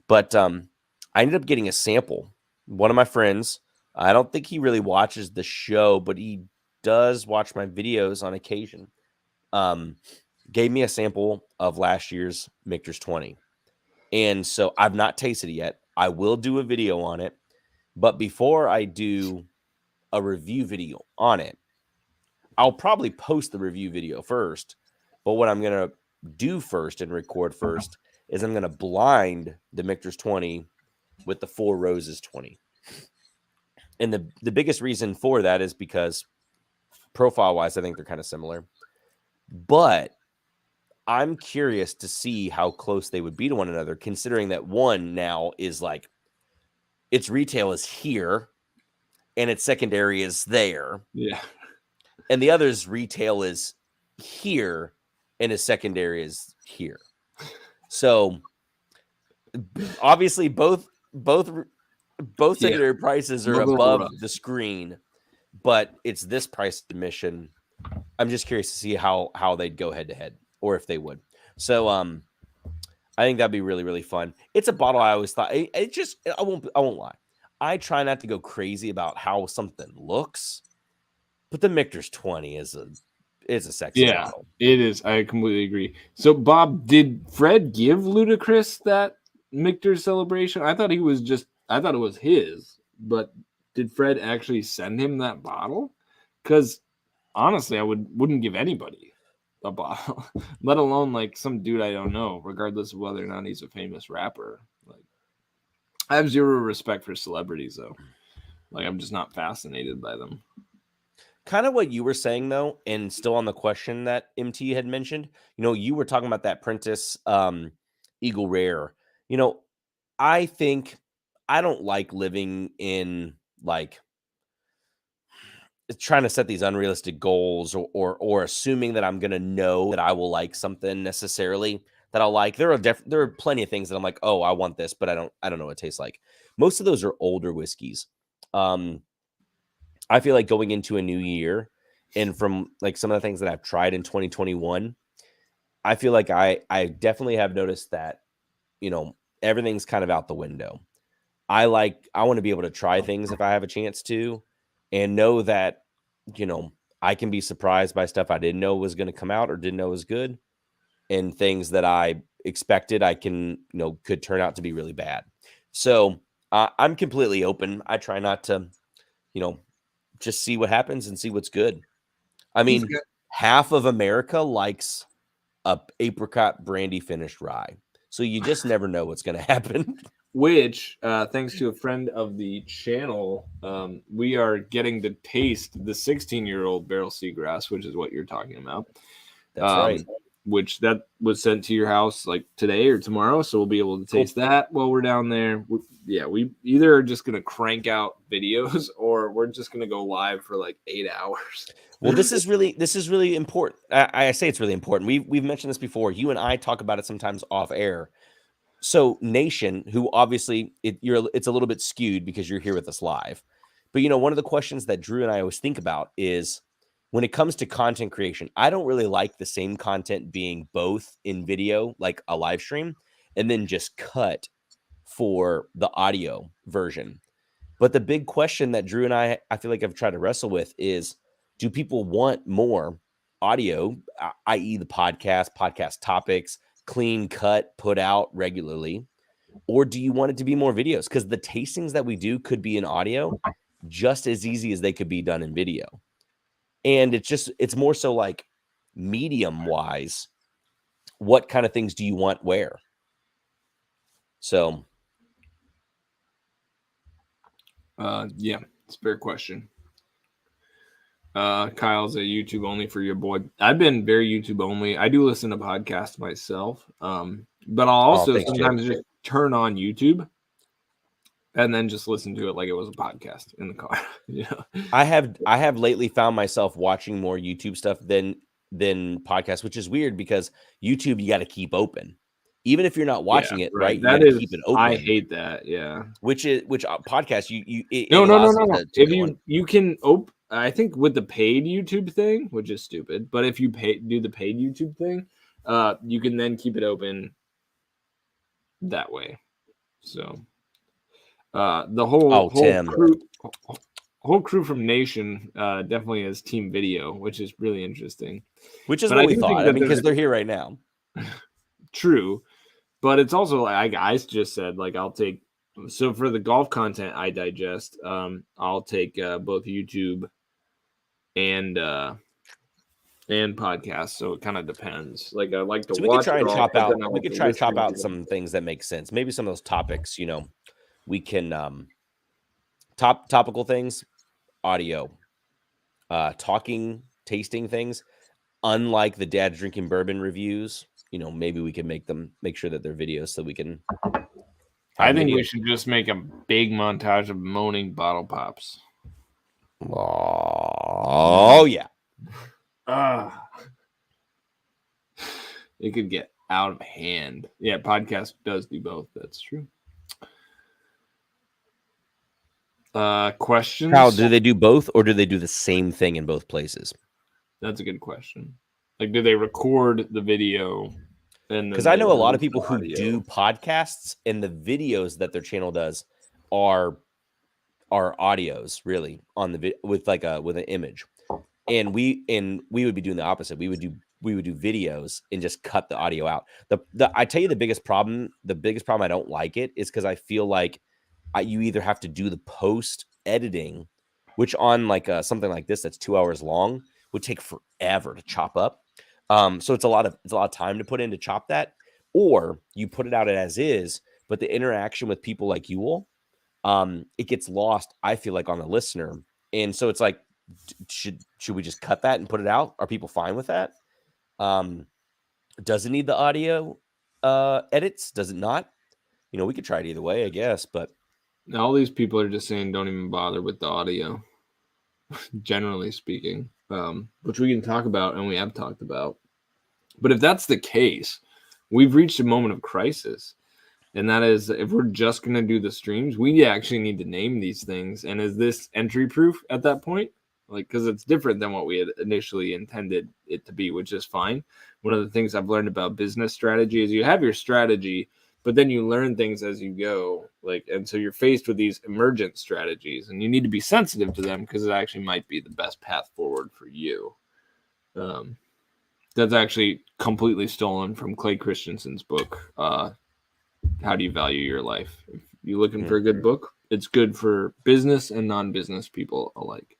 But I ended up getting a sample. One of my friends, I don't think he really watches the show, but he does watch my videos on occasion, gave me a sample of last year's Michter's 20. And so I've not tasted it yet. I will do a video on it. But before I do a review video on it, I'll probably post the review video first. But what I'm going to do first and record first is I'm going to blind the Michter's 20 with the Four Roses 20. And the biggest reason for that is because profile-wise, I think they're kind of similar. But I'm curious to see how close they would be to one another, considering that one now is like its retail is here and its secondary is there. Yeah. And the other's retail is here and its secondary is here. So obviously both secondary prices are above the screen, but it's this price admission. I'm just curious to see how they'd go head to head, or if they would. So I think that'd be really, really fun. It's a bottle I always thought I won't lie. I try not to go crazy about how something looks, but the Michter's 20 is a sexy bottle. It is. I completely agree. So Bob, did Fred give Ludacris that Michter's celebration? I thought it was his, but did Fred actually send him that bottle? Because honestly, I wouldn't give anybody a bottle, let alone like some dude I don't know, regardless of whether or not he's a famous rapper. Like, I have zero respect for celebrities, though. Like, I'm just not fascinated by them. Kind of what you were saying, though, and still on the question that MT had mentioned, you were talking about that Prentice Eagle Rare. I think I don't like living in like trying to set these unrealistic goals or assuming that I'm going to know that I will like something necessarily that I'll like. There are plenty of things that I'm like, oh, I want this, but I don't know what it tastes like. Most of those are older whiskeys. I feel like going into a new year, and from like some of the things that I've tried in 2021, I feel like I definitely have noticed that, everything's kind of out the window. I want to be able to try things if I have a chance to, and know that, I can be surprised by stuff I didn't know was going to come out or didn't know was good, and things that I expected I can, could turn out to be really bad. So I'm completely open. I try not to, just see what happens and see what's good. I mean, half of America likes a apricot brandy finished rye. So you just never know what's going to happen. Which, thanks to a friend of the channel, we are getting to taste the 16-year-old Barrel Seagrass, which is what you're talking about. That's right. Which that was sent to your house like today or tomorrow, so we'll be able to taste that while we're down there. We either are just gonna crank out videos or we're just gonna go live for like 8 hours. Well, this is really important. I say it's really important. We've mentioned this before. You and I talk about it sometimes off air. So Nation, who obviously it's a little bit skewed because you're here with us live, but one of the questions that Drew and I always think about is, when it comes to content creation, I don't really like the same content being both in video, like a live stream, and then just cut for the audio version. But the big question that Drew and I feel like I've tried to wrestle with is, do people want more audio, i.e. the podcast topics, clean cut, put out regularly, or do you want it to be more videos? Because the tastings that we do could be in audio, just as easy as they could be done in video. And it's more so like medium wise, what kind of things do you want where? So yeah, it's a fair question. Kyle's a YouTube only for your boy. I've been very YouTube only. I do listen to podcasts myself. But I'll also sometimes just turn on YouTube and then just listen to it like it was a podcast in the car. I have lately found myself watching more YouTube stuff than podcasts, which is weird because YouTube you got to keep open. Even if you're not watching it, right? You that is, keep it open. I hate that. Yeah. Which podcast you no. If you can open, I think with the paid YouTube thing, which is stupid, but if you do the paid YouTube thing, you can then keep it open that way. So the whole crew from Nation definitely has team video, which is really interesting. Which is what we thought. I mean, because they're here right now. True. But it's also like I just said, like I'll take, so for the golf content I digest, I'll take both YouTube and podcasts. So it kind of depends. Like I like to watch. We could try and chop out. We could try and chop out some things that make sense. Maybe some of those topics, we can topical things, audio, talking, tasting things. Unlike the dad's drinking bourbon reviews, maybe we can make sure that they're videos so we can. I think we should just make a big montage of moaning bottle pops. Oh yeah. It could get out of hand. Yeah, podcast does do both. That's true. Questions? How do they do both, or do they do the same thing in both places? That's a good question. Like, do they record the video? Because I know a lot of people who do podcasts, and the videos that their channel does are audios, really, on the with an image. And we would be doing the opposite. We would do videos and just cut the audio out. I tell you the biggest problem I don't like it is because I feel like you either have to do the post editing, which on like something like this that's 2 hours long would take forever to chop up. So it's a lot of time to put in to chop that, or you put it out as is, but the interaction with people like you all, it gets lost, I feel like, on the listener. And so it's like, should we just cut that and put it out? Are people fine with that? Does it need the audio edits? Does it not? We could try it either way, I guess, but now all these people are just saying don't even bother with the audio, generally speaking, which we can talk about and we have talked about. But if that's the case, we've reached a moment of crisis. And that is, if we're just going to do the streams, we actually need to name these things. And is this entry proof at that point? Like, because it's different than what we had initially intended it to be, which is fine. One of the things I've learned about business strategy is you have your strategy, but then you learn things as you go. Like, and so you're faced with these emergent strategies, and you need to be sensitive to them because it actually might be the best path forward for you. That's actually completely stolen from Clay Christensen's book, How Do You Value Your Life? If you're looking for a good book, it's good for business and non-business people alike.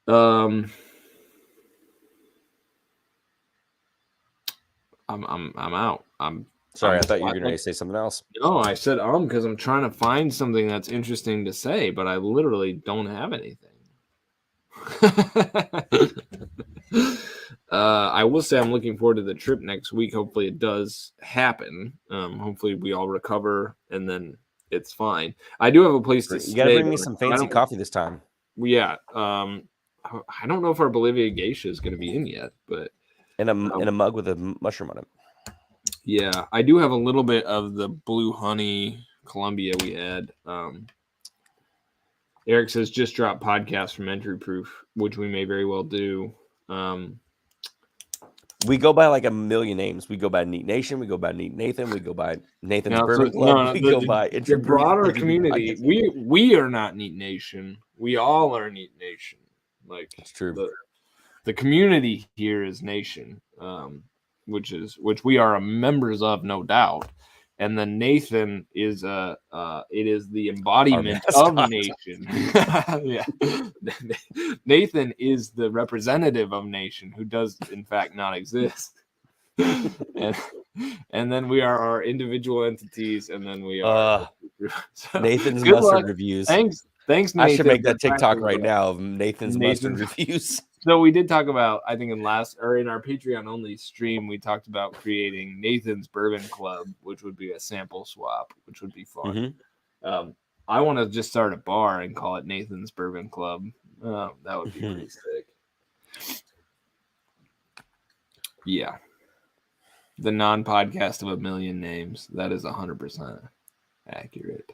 I'm out. Sorry, I thought you were going to say something else. No, I said because I'm trying to find something that's interesting to say, but I literally don't have anything. I will say I'm looking forward to the trip next week. Hopefully it does happen. Hopefully we all recover and then it's fine. I do have a place to stay. You got to bring me some fancy coffee this time. Yeah. I don't know if our Bolivia geisha is going to be in yet, but in a mug with a mushroom on it. Yeah, I do have a little bit of the blue honey Colombia we had. Eric says just drop podcast from Entry Proof, which we may very well do. We go by like a million names. We go by Neat Nation. We go by Neat Nathan. We go by Nathan's Bourbon Club. We go by the broader community. We are not Neat Nation. We all are Neat Nation. Like, it's true. The community here is Nation, which we are members of, no doubt. And then Nathan is it is the embodiment Our of mascot. nation. Yeah. Nathan is the representative of nation who does in fact not exist. and then we are our individual entities, and then we are so, Nathan's good mustard luck. reviews. Thanks, Nathan. I should make that for TikTok cracking right it. now of Nathan's mustard reviews. So we did talk about, I think in our Patreon only stream, we talked about creating Nathan's Bourbon Club, which would be a sample swap, which would be fun. Mm-hmm. I want to just start a bar and call it Nathan's Bourbon Club. That would be pretty sick. Yeah. The non-podcast of a million names. That is 100% accurate.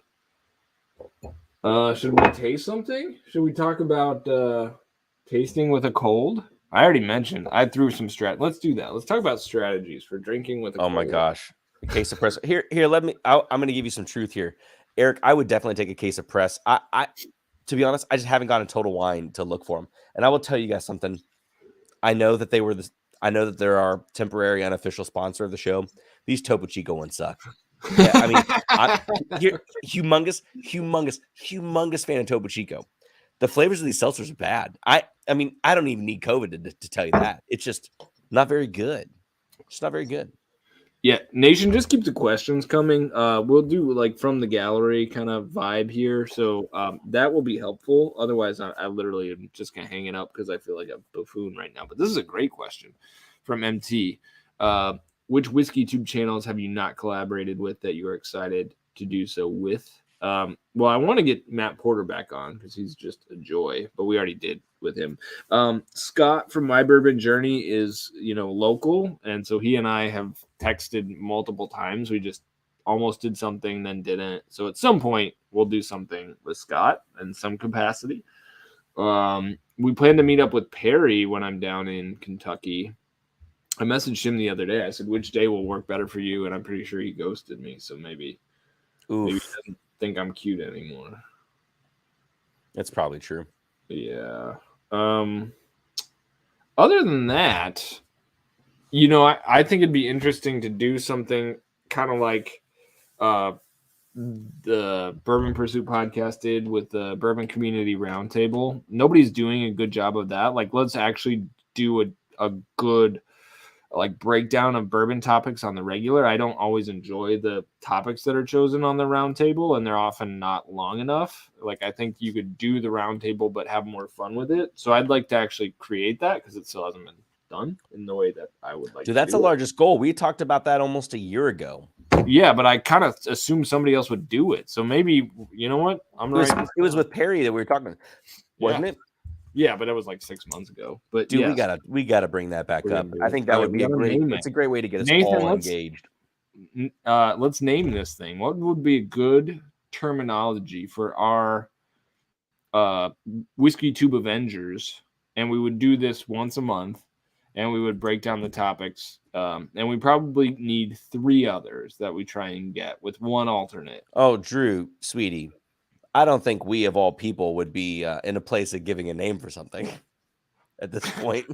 Should we taste something? Should we talk about tasting with a cold? I already mentioned. I threw some Let's do that. Let's talk about strategies for drinking with a cold. Oh my gosh. A case of press. Here, I'm going to give you some truth here. Eric, I would definitely take a case of press. I to be honest, I just haven't gotten Total Wine to look for them. And I will tell you guys something. I know that they're our temporary unofficial sponsor of the show. These Topo Chico ones suck. Yeah, I mean, humongous fan of Topo Chico. The flavors of these seltzers are bad. I mean, I don't even need COVID to tell you that. It's just not very good. It's not very good. Yeah, Nation, just keep the questions coming. We'll do like from the gallery kind of vibe here, so that will be helpful. Otherwise, I literally am just gonna hang it up because I feel like a buffoon right now. But this is a great question from MT. Which whiskey tube channels have you not collaborated with that you are excited to do so with? Well, I want to get Matt Porter back on because he's just a joy, but we already did with him. Scott from My Bourbon Journey is, local, and so he and I have texted multiple times. We just almost did something, then didn't. So at some point, we'll do something with Scott in some capacity. We plan to meet up with Perry when I'm down in Kentucky. I messaged him the other day. I said, which day will work better for you? And I'm pretty sure he ghosted me. So maybe he doesn't think I'm cute anymore. That's probably true. Yeah. Other than that, I think it'd be interesting to do something kind of like the Bourbon Pursuit podcast did with the Bourbon Community Roundtable. Nobody's doing a good job of that. Like, let's actually do a good breakdown of bourbon topics on the regular. I don't always enjoy the topics that are chosen on the round table, and they're often not long enough. Like, I think you could do the round table but have more fun with it. So I'd like to actually create that because it still hasn't been done in the way that I would like. Dude, that's the largest goal. We talked about that almost a year ago. Yeah, but I kind of assumed somebody else would do it. So maybe, you know what? It was with Perry that we were talking about, wasn't it? Yeah, but it was like 6 months ago. But dude, yes. we gotta bring that back up. I think that would be it's a great way to get us all engaged. Let's name this thing. What would be a good terminology for our Whiskey Tube Avengers? And we would do this once a month, and we would break down the topics. And we probably need 3 others that we try and get with one alternate. Oh, Drew, sweetie. I don't think we, of all people, would be in a place of giving a name for something at this point.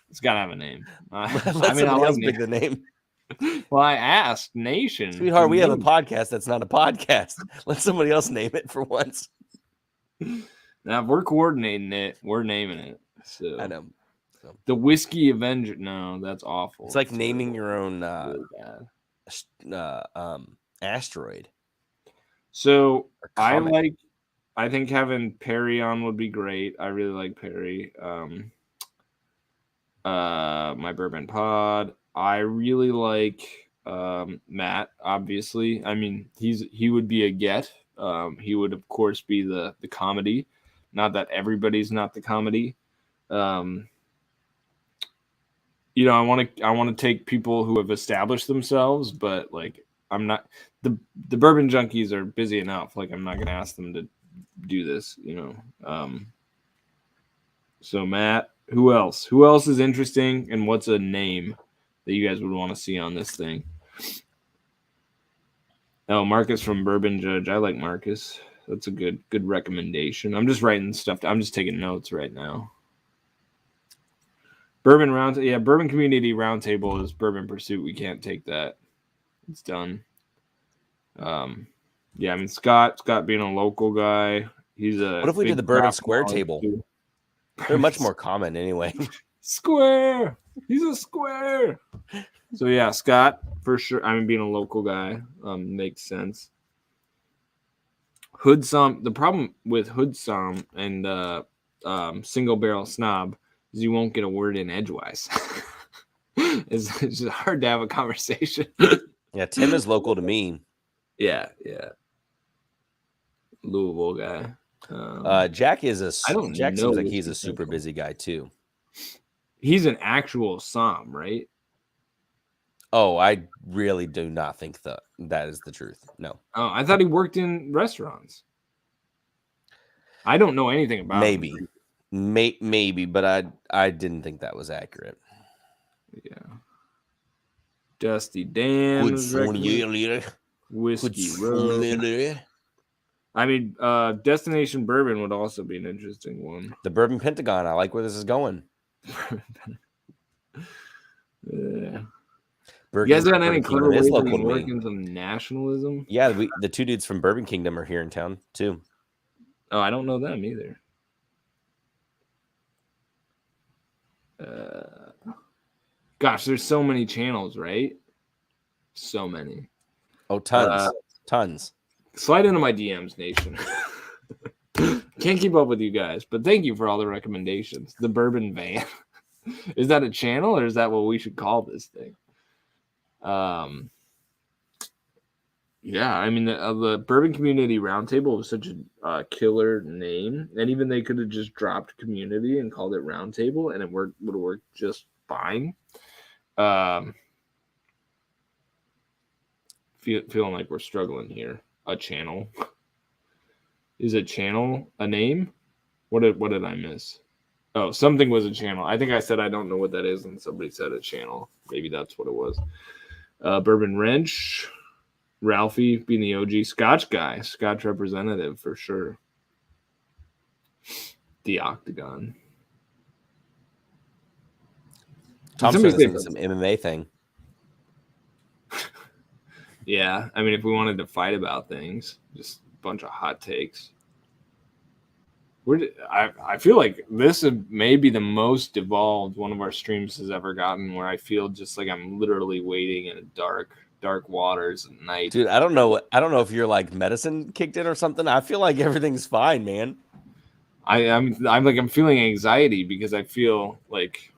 It's got to have a name. I like pick the name. Well, I asked Nation. Sweetheart, we have a podcast that's not a podcast. Let somebody else name it for once. Now, if we're coordinating it, we're naming it. So I know. The Whiskey Avenger. No, that's awful. It's like naming your own asteroid. So I think having Perry on would be great. I really like Perry. My Bourbon Pod. I really like Matt, obviously. I mean, he would be a get. He would of course be the comedy. Not that everybody's not the comedy. I want to take people who have established themselves, but like I'm not the bourbon junkies are busy enough. Like, I'm not going to ask them to do this, So Matt, who else? Who else is interesting, and what's a name that you guys would want to see on this thing? Oh, Marcus from Bourbon Judge. I like Marcus. That's a good recommendation. I'm just writing stuff. I'm just taking notes right now. Bourbon Community Roundtable is Bourbon Pursuit. We can't take that. It's done. Yeah, I mean Scott being a local guy, he's a. What if we did big the Bourbon craft Square knowledge table? too. They're much more common anyway. Square. He's a square. So yeah, Scott for sure. I mean, being a local guy makes sense. Hood Som. The problem with Hood Som and Single Barrel Snob is you won't get a word in edgewise. It's just hard to have a conversation. Yeah, Tim is local to me. Yeah. Louisville guy. Jack is a. I don't Jack know seems like whiskey he's a super central. busy guy too. He's an actual Som, right? Oh, I really do not think that is the truth. No. Oh, I thought he worked in restaurants. I don't know anything about Maybe. him. Maybe, but I didn't think that was accurate. Yeah. Dusty Dan was recommended. Whiskey Road. I mean, Destination Bourbon would also be an interesting one. The Bourbon Pentagon. I like where this is going. Yeah. You guys got any clever ways we can work in some nationalism? Yeah, the two dudes from Bourbon Kingdom are here in town too. Oh, I don't know them either. Gosh, there's so many channels, right? So many. Oh, tons. Slide into my DMs, nation. Can't keep up with you guys, but thank you for all the recommendations. The Bourbon Van. Is that a channel or is that what we should call this thing? Yeah, I mean the Bourbon Community Roundtable was such a killer name, and even they could have just dropped community and called it Roundtable, and it would have worked just fine. Feeling like we're struggling here. A channel. Is a channel a name? What did I miss? Oh, something was a channel. I think I said I don't know what that is, and somebody said a channel. Maybe that's what it was. Bourbon Wrench. Ralphie being the OG Scotch guy. Scotch representative for sure. The Octagon. Tom's doing some MMA thing. Yeah, I mean, if we wanted to fight about things, just a bunch of hot takes. I feel like this may be the most evolved one of our streams has ever gotten, where I feel just like I'm literally wading in dark waters at night. Dude, I don't know if you're like medicine kicked in or something. I feel like everything's fine, man. I'm feeling anxiety because I feel like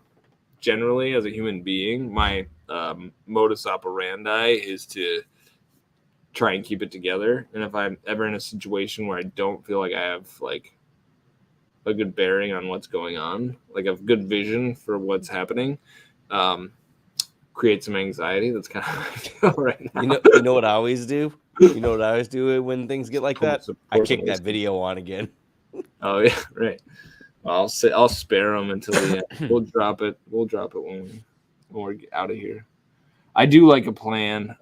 generally as a human being, my modus operandi is to try and keep it together. And if I'm ever in a situation where I don't feel like I have like a good bearing on what's going on, like a good vision for what's happening, create some anxiety. That's kind of how I feel right now. You know what I always do? You know what I always do when things get like that? I kick that video on again. Oh yeah, right. I'll spare them until the end. We'll drop it when we get out of here. I do like a plan.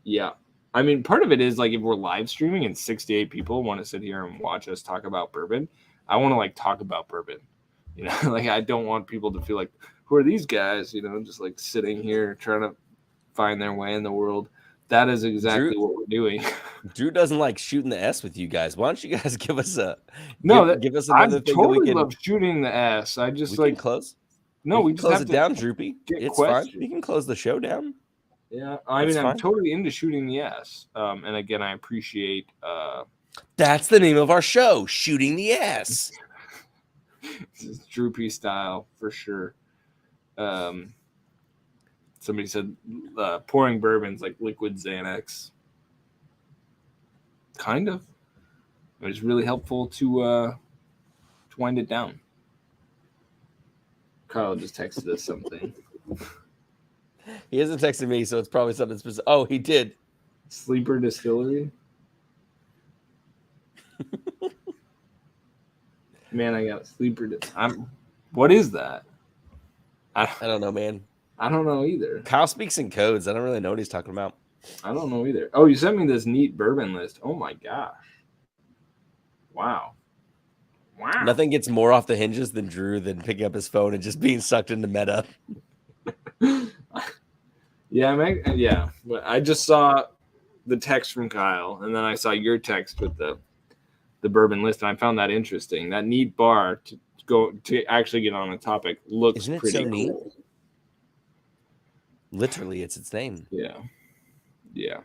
Yeah. I mean, part of it is like if we're live streaming and 68 people want to sit here and watch us talk about bourbon, I want to like talk about bourbon. You know, like I don't want people to feel like, who are these guys? You know, just like sitting here trying to find their way in the world. That is exactly what we're doing. Drew doesn't like shooting the S with you guys. Why don't you guys give us give us I another thing totally that we can love shooting the S. I just we can close. No, we just close have it to down, Droopy. It's questions. fine. We can close the show down. Yeah, I mean, I'm totally into shooting the S. And again, I appreciate. That's the name of our show, Shooting the S. This is Droopy style for sure. Somebody said pouring bourbon's like liquid Xanax. Kind of. It was really helpful to wind it down. Kyle just texted us something. He hasn't texted me, so it's probably something specific. Oh, he did. Sleeper Distillery. Man, I got a sleeper. What is that? I don't know, man. I don't know either. Kyle speaks in codes. I don't really know what he's talking about. I don't know either. Oh, you sent me this neat bourbon list. Oh my gosh. Wow. Nothing gets more off the hinges than Drew than picking up his phone and just being sucked into meta. Yeah. But I just saw the text from Kyle, and then I saw your text with the bourbon list, and I found that interesting. That neat bar to actually get on a topic looks Isn't it pretty so neat? cool. Literally, it's its name. Yeah.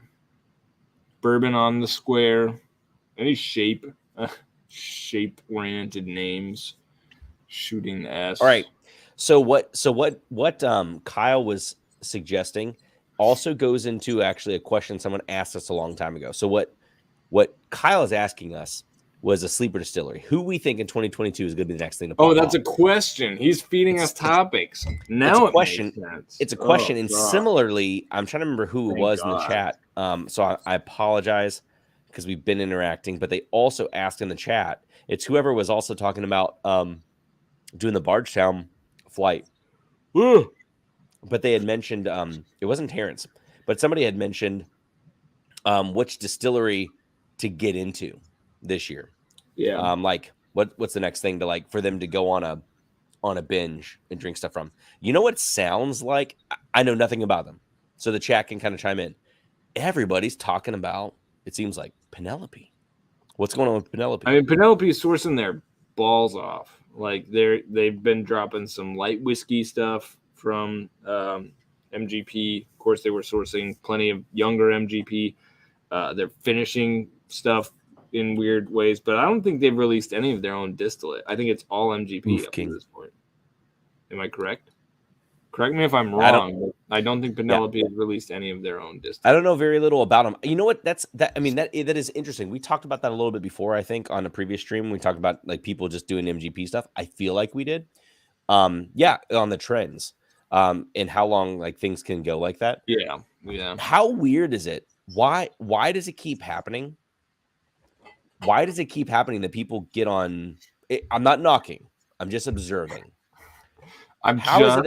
Bourbon on the square. Any shape oriented names. Shooting the S. All right. So what Kyle was suggesting also goes into actually a question someone asked us a long time ago. So what Kyle is asking us was a sleeper distillery. Who we think in 2022 is going to be the next thing to pop Oh, that's off. a question. He's feeding us topics. Now it's a question. It makes sense. It's a question. And God. similarly, I'm trying to remember who it was in the chat. So I apologize because we've been interacting, but they also asked in the chat. It's whoever was also talking about doing the Bardstown flight. Woo! But they had mentioned it wasn't Terrence, but somebody had mentioned which distillery to get into this year. Yeah. Like what's the next thing to like for them to go on a binge and drink stuff from? You know what it sounds like? I know nothing about them, so the chat can kind of chime in. Everybody's talking about, it seems like, Penelope. What's going on with Penelope? I mean, Penelope's sourcing their balls off. Like they've been dropping some light whiskey stuff from MGP. Of course, they were sourcing plenty of younger MGP. They're finishing stuff in weird ways, but I don't think they've released any of their own distillate. I think it's all MGP up to this point. Am I correct? Correct me if I'm wrong. I don't think Penelope has released any of their own distillate. I don't know very little about them. You know what? I mean, that is interesting. We talked about that a little bit before, I think, on a previous stream. We talked about like people just doing MGP stuff. I feel like we did. On the trends. And how long like things can go like that. Yeah. How weird is it? Why does it keep happening? Why does it keep happening that people get on? I'm not knocking. I'm just observing. How is it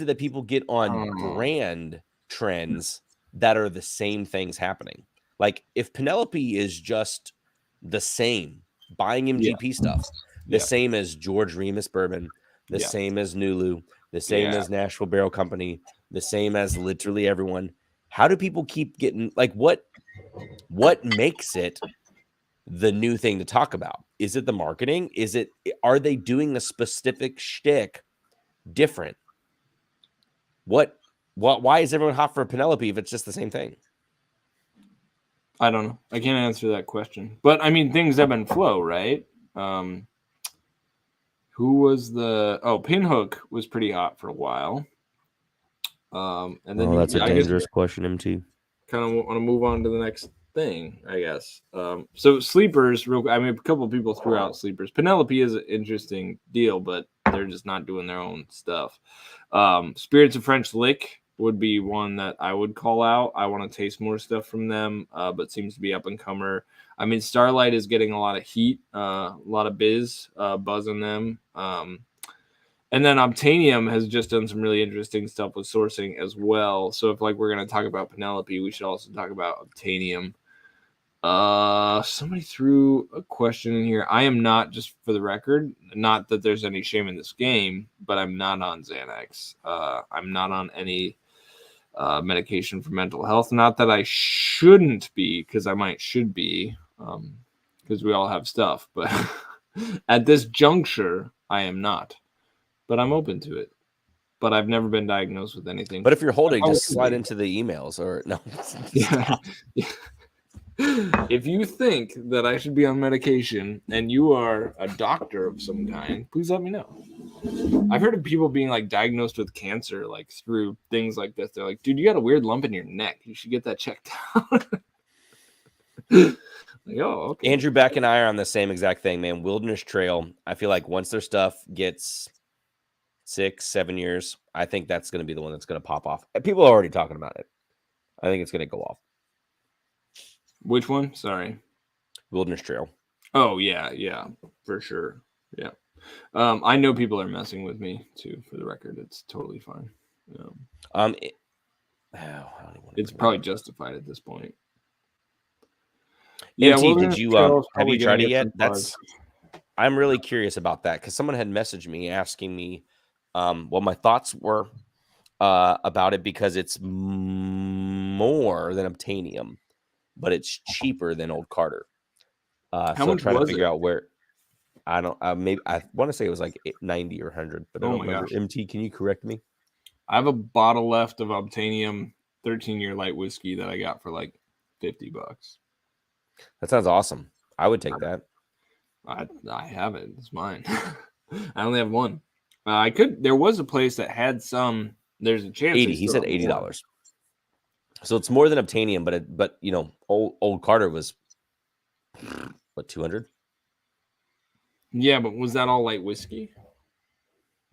that people get on brand trends that are the same things happening? Like if Penelope is just the same, buying MGP stuff, the same as George Remus Bourbon, the same as Nulu, the same as Nashville Barrel Company, the same as literally everyone. How do people keep getting like what makes it the new thing to talk about? Is it the marketing? Are they doing the specific shtick different? Why is everyone hot for Penelope if it's just the same thing? I don't know. I can't answer that question. But I mean, things ebb and flow, right? Who was Pinhook was pretty hot for a while. And then that's a dangerous question, MT. Kind of want to move on to the next thing, I guess. So sleepers, a couple of people threw out sleepers. Penelope is an interesting deal, but they're just not doing their own stuff. Spirits of French Lick would be one that I would call out. I want to taste more stuff from them, but seems to be up and comer. I mean, Starlight is getting a lot of heat, a lot of buzz in them. And then Obtainium has just done some really interesting stuff with sourcing as well. So if like we're going to talk about Penelope, we should also talk about Obtainium. Somebody threw a question in here. I am not, just for the record, not that there's any shame in this game, but I'm not on Xanax. I'm not on any medication for mental health. Not that I shouldn't be, because I should be, because we all have stuff. But at this juncture, I am not. But I'm open to it. But I've never been diagnosed with anything. But if you're holding, just slide into the emails or no. If you think that I should be on medication and you are a doctor of some kind, please let me know. I've heard of people being like diagnosed with cancer, like through things like this. They're like, dude, you got a weird lump in your neck. You should get that checked out. Like, oh, okay. Andrew Beck and I are on the same exact thing, man. Wilderness Trail. I feel like once their stuff gets 6-7 years, I think that's going to be the one that's going to pop off. People are already talking about it. I think it's going to go off. Which one? Sorry. Wilderness Trail. Oh, yeah, for sure. Yeah. I know people are messing with me, too, for the record. It's totally fine. It's probably justified at this point. MT, did you have you tried it yet? I'm really curious about that because someone had messaged me asking me what my thoughts were about it because it's more than Obtainium, but it's cheaper than Old Carter. How So much trying to was figure it? out where. I don't. Maybe I want to say it was like 90 or 100, but I Oh don't my remember. gosh. MT, can you correct me? I have a bottle left of Obtainium 13-year light whiskey that I got for like $50. That sounds awesome. I would take that. I have it. It's mine. I only have one. I could. There was a place that had some. There's a chance. 80. He said $80. So it's more than Obtainium, but old Carter was what 200. Yeah, but was that all light whiskey?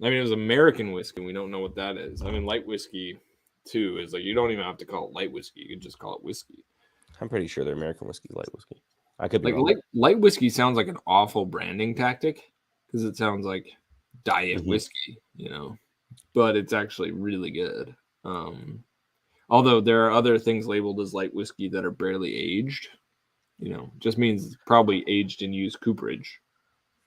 I mean, it was American whiskey. We don't know what that is. I mean, light whiskey too is like you don't even have to call it light whiskey. You can just call it whiskey. I'm pretty sure they're American whiskey, light whiskey. I could be Like wrong. light whiskey sounds like an awful branding tactic because it sounds like diet whiskey, but it's actually really good. Although there are other things labeled as light whiskey that are barely aged, just means it's probably aged in used cooperage.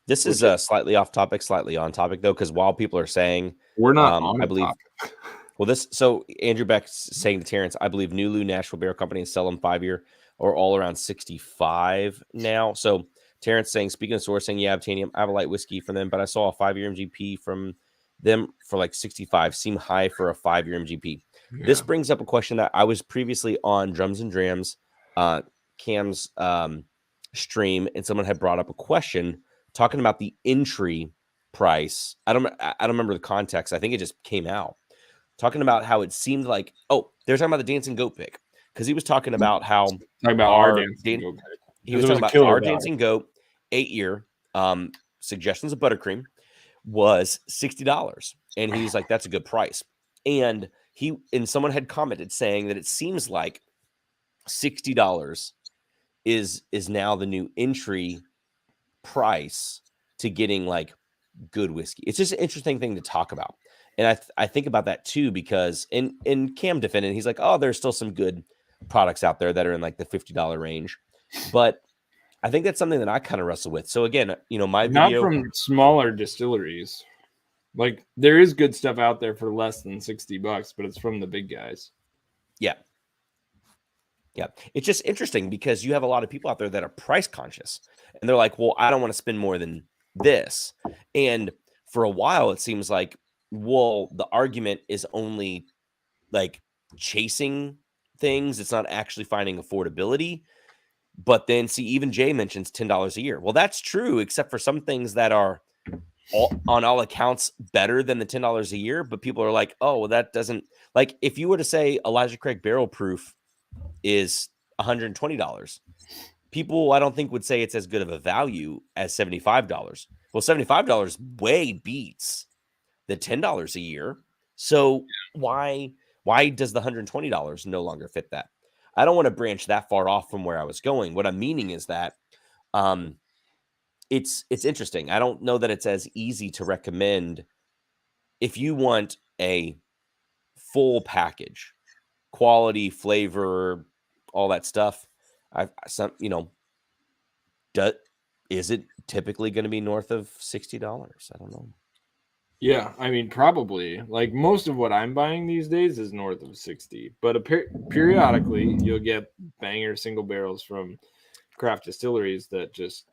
This is slightly off topic, slightly on topic though, because while people are saying We're not on I believe. topic. Well, so Andrew Beck's saying to Terrence, I believe Nulu Nashville Barrel Company and sell them 5-year or all around 65 now. So Terrence saying, speaking of sourcing, yeah, Obtainium, I have a light whiskey from them, but I saw a 5-year MGP from them for like 65. Seem high for a 5-year MGP. Yeah. This brings up a question that I was previously on Drums and Drams, Cam's stream, and someone had brought up a question talking about the entry price. I don't remember the context. I think it just came out. Talking about how it seemed like, they're talking about the dancing goat pick because he was talking about how our dancing goat pick. He was talking about our dancing goat 8-year suggestions of buttercream was $60, and he's like, that's a good price. And someone had commented saying that it seems like $60 is now the new entry price to getting like good whiskey. It's just an interesting thing to talk about. And I think about that too, because in Cam defendant, he's like, there's still some good products out there that are in like the $50 range. But I think that's something that I kind of wrestle with. So again, my not video from smaller distilleries. Like there is good stuff out there for less than $60, but it's from the big guys. Yeah. Yeah. It's just interesting because you have a lot of people out there that are price conscious and they're like, well, I don't want to spend more than this. And for a while, it seems like, well, the argument is only like chasing things. It's not actually finding affordability. But then see, even Jay mentions $10 a year. Well, that's true, except for some things that are on all accounts better than the $10 a year. But people are like, well, that doesn't, like, if you were to say Elijah Craig Barrel Proof is $120, people I don't think would say it's as good of a value as $75. Well, $75 way beats the $10 a year. So why does the $120 no longer fit that? I don't want to branch that far off from where I was going. What I'm meaning is that it's interesting. I don't know that it's as easy to recommend if you want a full package, quality, flavor, all that stuff. Is it typically going to be north of $60? I don't know. Yeah, I mean, probably. Like most of what I'm buying these days is north of 60, but periodically you'll get banger single barrels from craft distilleries that just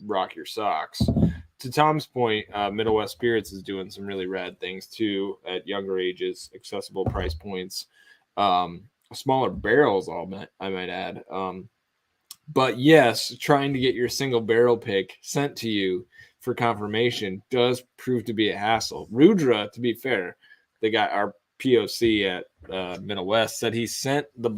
rock your socks. To Tom's point, Middle West Spirits is doing some really rad things too at younger ages, accessible price points, smaller barrels. I might add. But yes, trying to get your single barrel pick sent to you for confirmation does prove to be a hassle. Rudra, to be fair, the guy, our POC at Middle West, said he sent a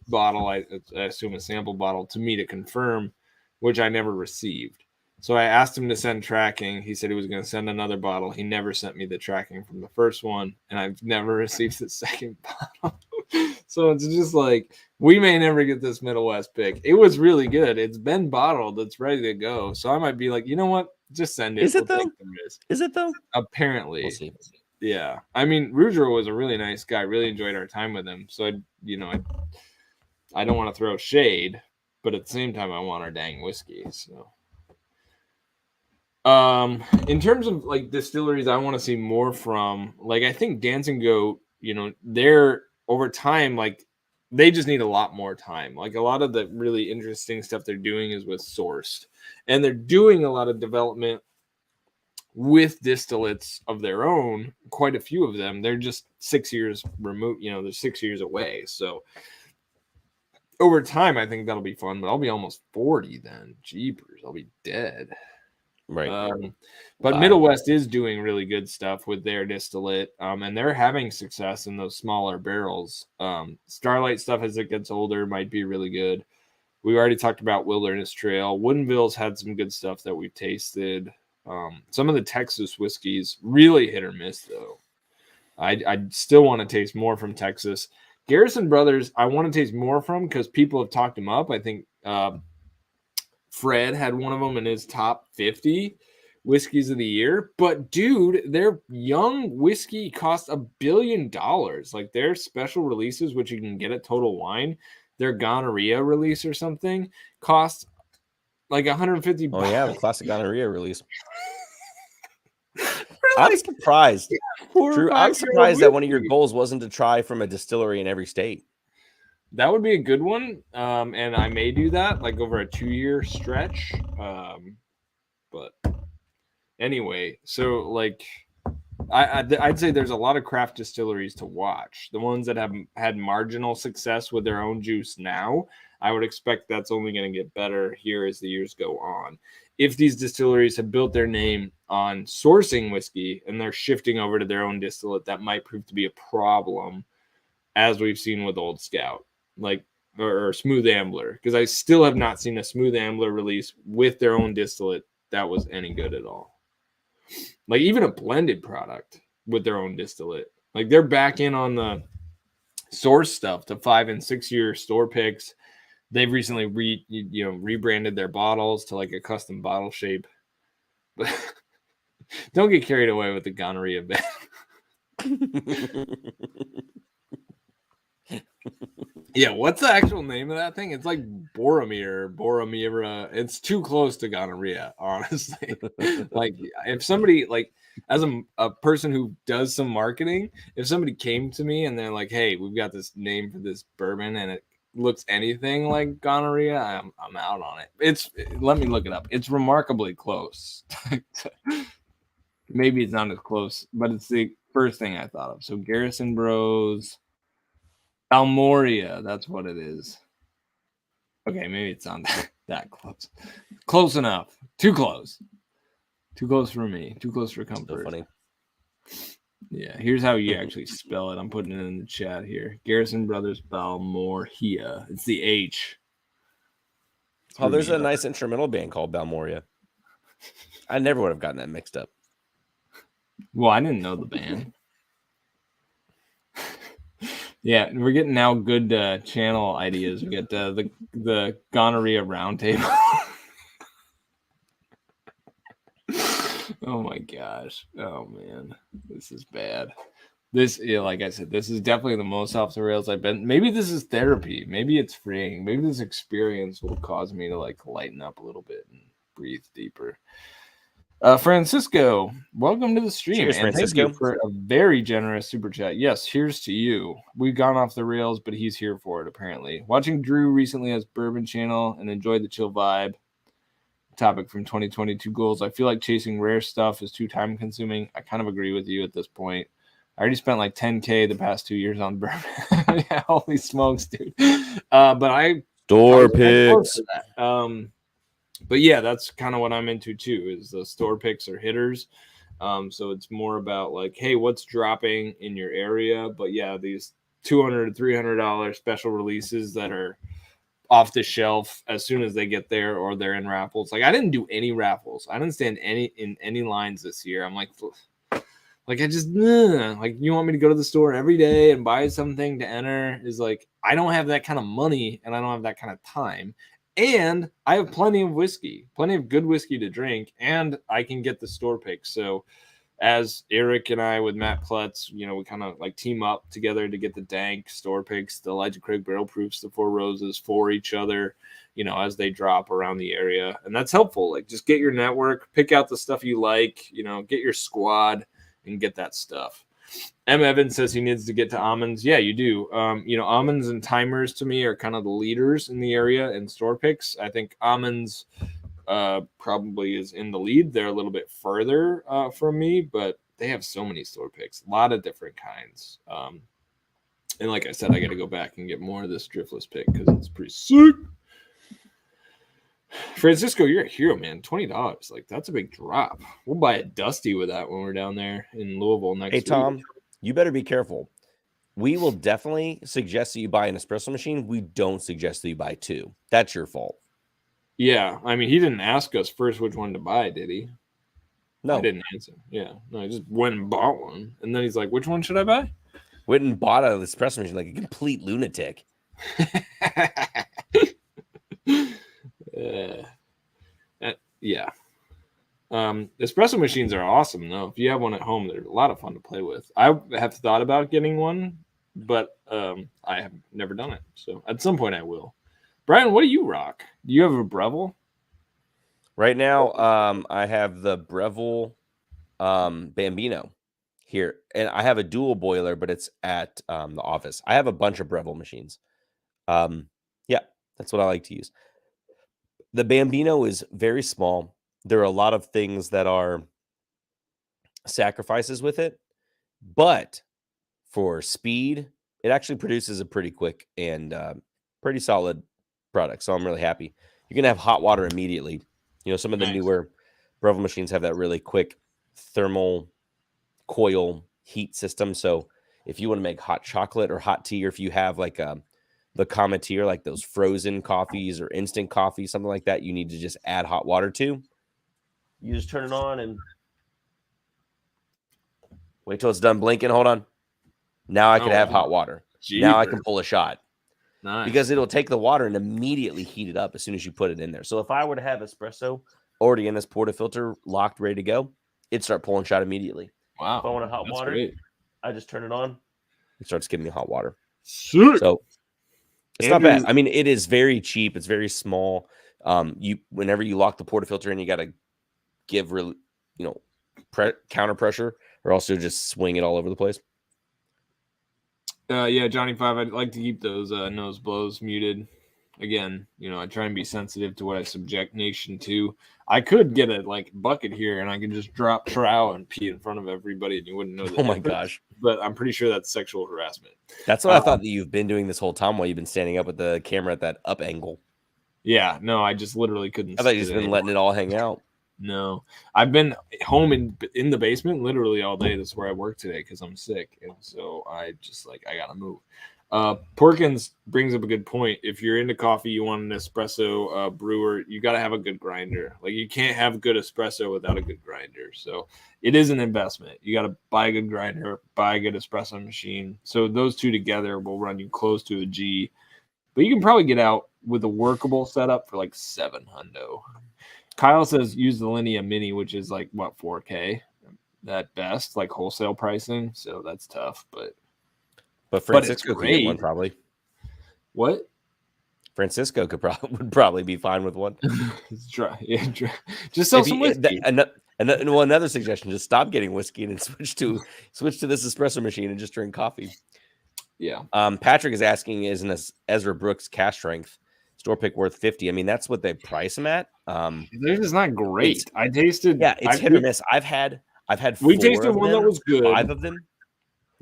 bottle, I assume a sample bottle, to me to confirm, which I never received. So I asked him to send tracking. He said he was going to send another bottle. He never sent me the tracking from the first one, and I've never received the second bottle. So it's just like, we may never get this Middle West pick. It was really good. It's been bottled. It's ready to go. So I might be like, you know what? Just send it. Is it though? Is it though? Apparently. We'll see. Yeah. I mean, Rudra was a really nice guy. Really enjoyed our time with him. So, I don't want to throw shade, but at the same time, I want our dang whiskey. So. In terms of like distilleries, I want to see more from. Like, I think Dance and Goat, they're over time, like they just need a lot more time. Like a lot of the really interesting stuff they're doing is with sourced, and they're doing a lot of development with distillates of their own. Quite a few of them. They're just 6 years removed. They're 6 years away. So over time, I think that'll be fun. But I'll be almost 40 then. Jeepers, I'll be dead. Right. But Middle West is doing really good stuff with their distillate, and they're having success in those smaller barrels. Starlight stuff as it gets older might be really good. We already talked about Wilderness Trail. Woodinville's had some good stuff that we've tasted. Some of the Texas whiskeys really hit or miss though. I still want to taste more from Texas. Garrison Brothers, I want to taste more from because people have talked them up. I think Fred had one of them in his top 50 whiskeys of the year. But dude, their young whiskey cost $1 billion. Like their special releases, which you can get at Total Wine, their gonorrhea release or something, cost like $150. Oh yeah, the classic gonorrhea release. I'm surprised. Drew, I'm surprised that one of your goals wasn't to try from a distillery in every state. That would be a good one, and I may do that like over a 2-year stretch. But anyway, so like I'd say there's a lot of craft distilleries to watch. The ones that have had marginal success with their own juice now, I would expect that's only going to get better here as the years go on. If these distilleries have built their name on sourcing whiskey and they're shifting over to their own distillate, that might prove to be a problem, as we've seen with Old Scout, like or Smooth Ambler, because I still have not seen a Smooth Ambler release with their own distillate that was any good at all. Like even a blended product with their own distillate, like they're back in on the source stuff, the 5 and 6 year store picks. They've recently rebranded their bottles to like a custom bottle shape. But don't get carried away with the gonorrhea bit. Yeah, what's the actual name of that thing? It's like Boromira. It's too close to gonorrhea, honestly. Like if somebody, like as a person who does some marketing, if somebody came to me and they're like, hey, we've got this name for this bourbon and it looks anything like gonorrhea, I'm out on it. Let me look it up. It's remarkably close. Maybe it's not as close, but it's the first thing I thought of. So Garrison Bros, Balmoria, that's what it is. Okay, maybe it's not that close. Close enough. Too close. Too close for me. Too close for comfort. So funny. Yeah, here's how you actually spell it. I'm putting it in the chat here. Garrison Brothers Balmoria. It's the H. Oh, there's a nice instrumental band called Balmoria. I never would have gotten that mixed up. Well, I didn't know the band. Yeah, we're getting now good channel ideas. We get the gonorrhea roundtable. Oh my gosh. Oh man, this is bad. Like I said, this is definitely the most off the rails I've been. Maybe this is therapy. Maybe it's freeing. Maybe this experience will cause me to like lighten up a little bit and breathe deeper. Francisco, welcome to the stream. Cheers, and Francisco. thank you for a very generous super chat. Yes, here's to you. We've gone off the rails, but he's here for it, apparently. Watching Drew recently as Bourbon Channel and enjoyed the chill vibe. Topic from 2022 goals. I feel like chasing rare stuff is too time consuming. I kind of agree with you at this point. I already spent like $10K the past 2 years on bourbon. Yeah, holy smokes, dude. But I Store picks. But yeah, that's kind of what I'm into too, is the store picks or hitters. So it's more about like, hey, what's dropping in your area? But yeah, these $200 to $300 special releases that are off the shelf as soon as they get there, or they're in raffles. Like I didn't do any raffles. I didn't stand in any lines this year. I'm like I just like, you want me to go to the store every day and buy something to enter? Is like, I don't have that kind of money and I don't have that kind of time. And I have plenty of whiskey, plenty of good whiskey to drink, and I can get the store picks. So as Eric and I with Matt Plutz, you know, we kind of like team up together to get the dank store picks, the Elijah Craig barrel proofs, the Four Roses for each other, you know, as they drop around the area. And that's helpful. Like just get your network, pick out the stuff you like, you know, get your squad and get that stuff. M. Evans says he needs to get to almonds. Yeah, you do. You know, almonds and timers to me are kind of the leaders in the area in store picks. I think almonds probably is in the lead. They're a little bit further from me, but they have so many store picks, a lot of different kinds. And like I said, I got to go back and get more of this driftless pick because it's pretty sick. Francisco, you're a hero, man. $20. Like, that's a big drop. We'll buy a Dusty with that when we're down there in Louisville next week. Hey, Tom, you better be careful. We will definitely suggest that you buy an espresso machine. We don't suggest that you buy two. That's your fault. Yeah. I mean, he didn't ask us first which one to buy, did he? No. I didn't answer. Yeah. No, he just went and bought one. And then he's like, which one should I buy? Went and bought an espresso machine like a complete lunatic. Yeah. Espresso machines are awesome, though. If you have one at home, they're a lot of fun to play with. I have thought about getting one, but I have never done it. So at some point I will. Brian, what do you rock? Do you have a Breville? Right now, I have the Breville Bambino here. And I have a dual boiler, but it's at the office. I have a bunch of Breville machines. Yeah, that's what I like to use. The Bambino is very small. There are a lot of things that are sacrifices with it, but for speed, it actually produces a pretty quick and pretty solid product. So I'm really happy. You can have hot water immediately. You know, some of the newer Breville machines have that really quick thermal coil heat system. So if you want to make hot chocolate or hot tea, or if you have like the Cometeer, like those frozen coffees or instant coffee, something like that, you need to just add hot water to. You just turn it on and wait till it's done blinking. Hold on. Now I can have hot water. Jeepers. Now I can pull a shot. Nice. Because it'll take the water and immediately heat it up as soon as you put it in there. So if I were to have espresso already in this portafilter locked, ready to go, it'd start pulling shot immediately. Wow. If I want a hot water, great. I just turn it on. It starts giving me hot water. Sick. So it's not bad. I mean, it is very cheap. It's very small. Whenever you lock the portafilter in, you got to give really, counter pressure, or also just swing it all over the place. Yeah, Johnny 5, I'd like to keep those nose blows muted. Again, I try and be sensitive to what I subject Nation to. I could get a bucket here and I could just drop trow and pee in front of everybody and you wouldn't know that. Oh my gosh. But I'm pretty sure that's sexual harassment. That's what I thought that you've been doing this whole time while you've been standing up with the camera at that up angle. Yeah, no, I just literally couldn't. I thought you've just been letting it all hang out. No, I've been home in the basement literally all day. That's where I work today because I'm sick, and so I just I gotta move. Porkins brings up a good point. If you're into coffee, you want an espresso brewer, you got to have a good grinder. You can't have good espresso without a good grinder. So it is an investment. You got to buy a good grinder, buy a good espresso machine. So those two together will run you close to a G. But you can probably get out with a workable setup for $700. Kyle says use the Linea Mini, which is what, 4K at best, wholesale pricing. So that's tough, but Francisco could get one probably. What? Francisco would probably be fine with one. Try. Just sell some whiskey. Another suggestion: just stop getting whiskey and switch to this espresso machine and just drink coffee. Yeah. Patrick is asking, is an Ezra Brooks cash strength store pick worth $50? I mean, that's what they price them at. Theirs is not great. I tasted. Yeah, it's hit or miss. I've had. We tasted one that was good. 5 of them.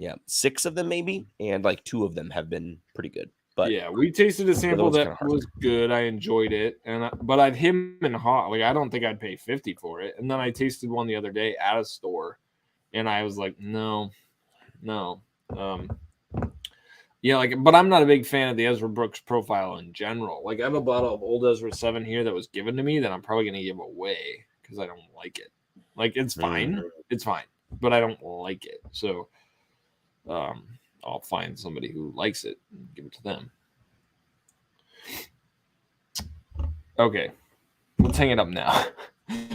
Yeah, 6 of them maybe, and 2 of them have been pretty good. But yeah, we tasted a sample that was good. I enjoyed it, but I'd him and hot. I don't think I'd pay $50 for it. And then I tasted one the other day at a store, and I was like, no. Yeah, but I'm not a big fan of the Ezra Brooks profile in general. I have a bottle of Old Ezra 7 here that was given to me that I'm probably going to give away because I don't like it. It's fine. It's fine, but I don't like it. So I'll find somebody who likes it and give it to them. Okay, let's hang it up now.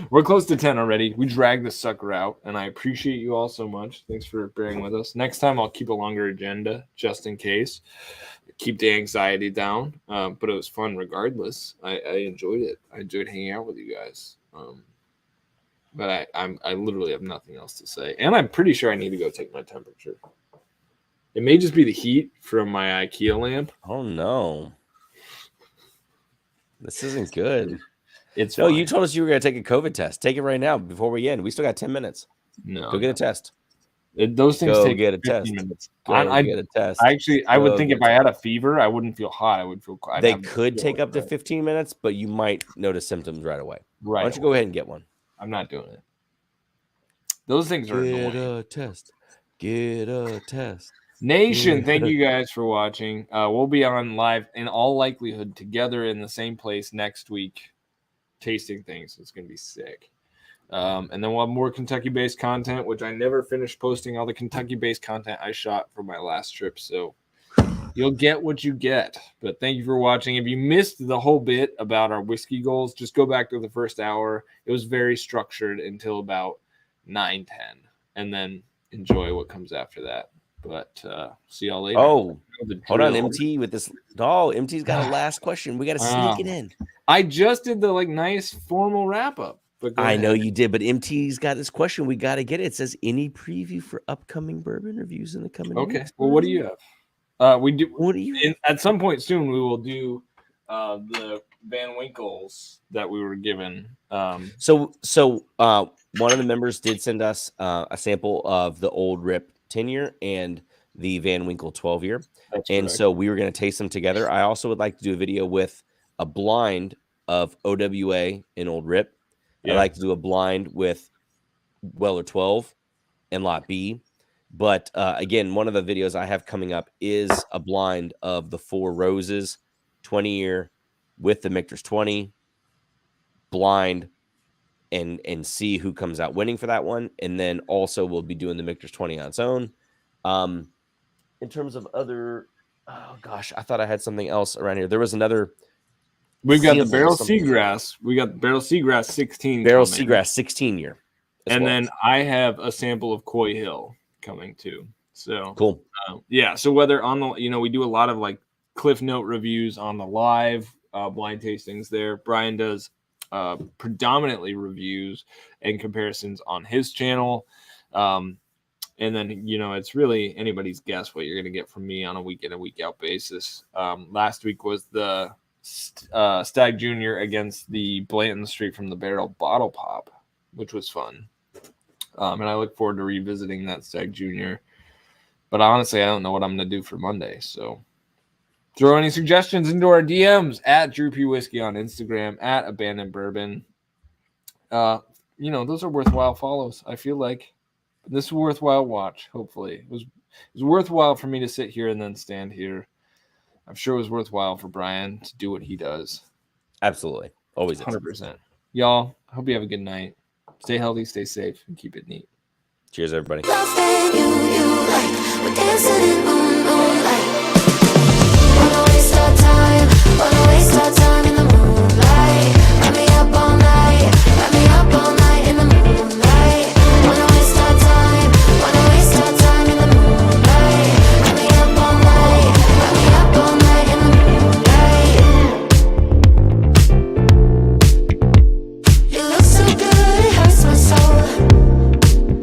We're close to 10 already. We dragged this sucker out, and I appreciate you all so much. Thanks for bearing with us. Next time, I'll keep a longer agenda just in case. Keep the anxiety down, but it was fun regardless. I enjoyed it. I enjoyed hanging out with you guys. But I literally have nothing else to say, and I'm pretty sure I need to go take my temperature. It may just be the heat from my IKEA lamp. Oh no, this isn't good. It's No, fine. you told us you were going to take a COVID test. Take it right now before we end. We still got 10 minutes. No, Go get a test. those things Go take get a 15 test. minutes. Go get a test. I would Go think get if I had a fever, I wouldn't feel hot. I would feel. They could take up to 15 minutes, but you might notice symptoms right away. Right. Why don't you go ahead and get one? I'm not doing it. Those things are annoying. Get a test. Get a test. Nation, thank you guys for watching. We'll be on live in all likelihood together in the same place next week, tasting things. It's going to be sick. And then we'll have more Kentucky-based content, which I never finished posting all the Kentucky-based content I shot for my last trip. So you'll get what you get. But thank you for watching. If you missed the whole bit about our whiskey goals, just go back to the first hour. It was very structured until about 9:10, and then enjoy what comes after that. But see y'all later. Oh, hold on, MT with this. No, MT's got a last question. We got to sneak it in. I just did the nice formal wrap up. But I know you did, but MT's got this question. We got to get it. It says any preview for upcoming bourbon reviews in the coming weeks? Well, what do you have? We do. What do you? At some point soon, we will do the Van Winkles that we were given. So one of the members did send us a sample of the Old Rip 10-year and the Van Winkle 12-year. And correct. So we were going to taste them together. I also would like to do a video with a blind of OWA and Old Rip. Yeah. I'd like to do a blind with Weller 12 and Lot B. But again, one of the videos I have coming up is a blind of the Four Roses 20-year with the Michter's 20 blind and see who comes out winning for that one. And then also we'll be doing the Michter's 20 on its own. In terms of other, oh gosh, I thought I had something else around here. There was another. We've got the Barrel Seagrass. We got Barrel Seagrass 16. Barrel Seagrass 16-year. And then I have a sample of Coy Hill coming too. So cool. Yeah. So whether on the, we do a lot of Cliff Note reviews on the live blind tastings there. Brian does predominantly reviews and comparisons on his channel. And then, it's really anybody's guess what you're going to get from me on a week in, a week out basis. Last week was the Stag Junior against the Blanton Street from the Barrel Bottle Pop, which was fun. And I look forward to revisiting that Stag Junior. But honestly, I don't know what I'm going to do for Monday. So throw any suggestions into our DMs at Drew P. Whiskey on Instagram, at Abandoned Bourbon. Those are worthwhile follows. I feel like this is a worthwhile watch. Hopefully it was worthwhile for me to sit here and then stand here. I'm sure it was worthwhile for Brian to do what he does. Absolutely. Always 100%. Y'all, I hope you have a good night. Stay healthy, stay safe, and keep it neat. Cheers, everybody. Loving you like we're dancing in moonlight.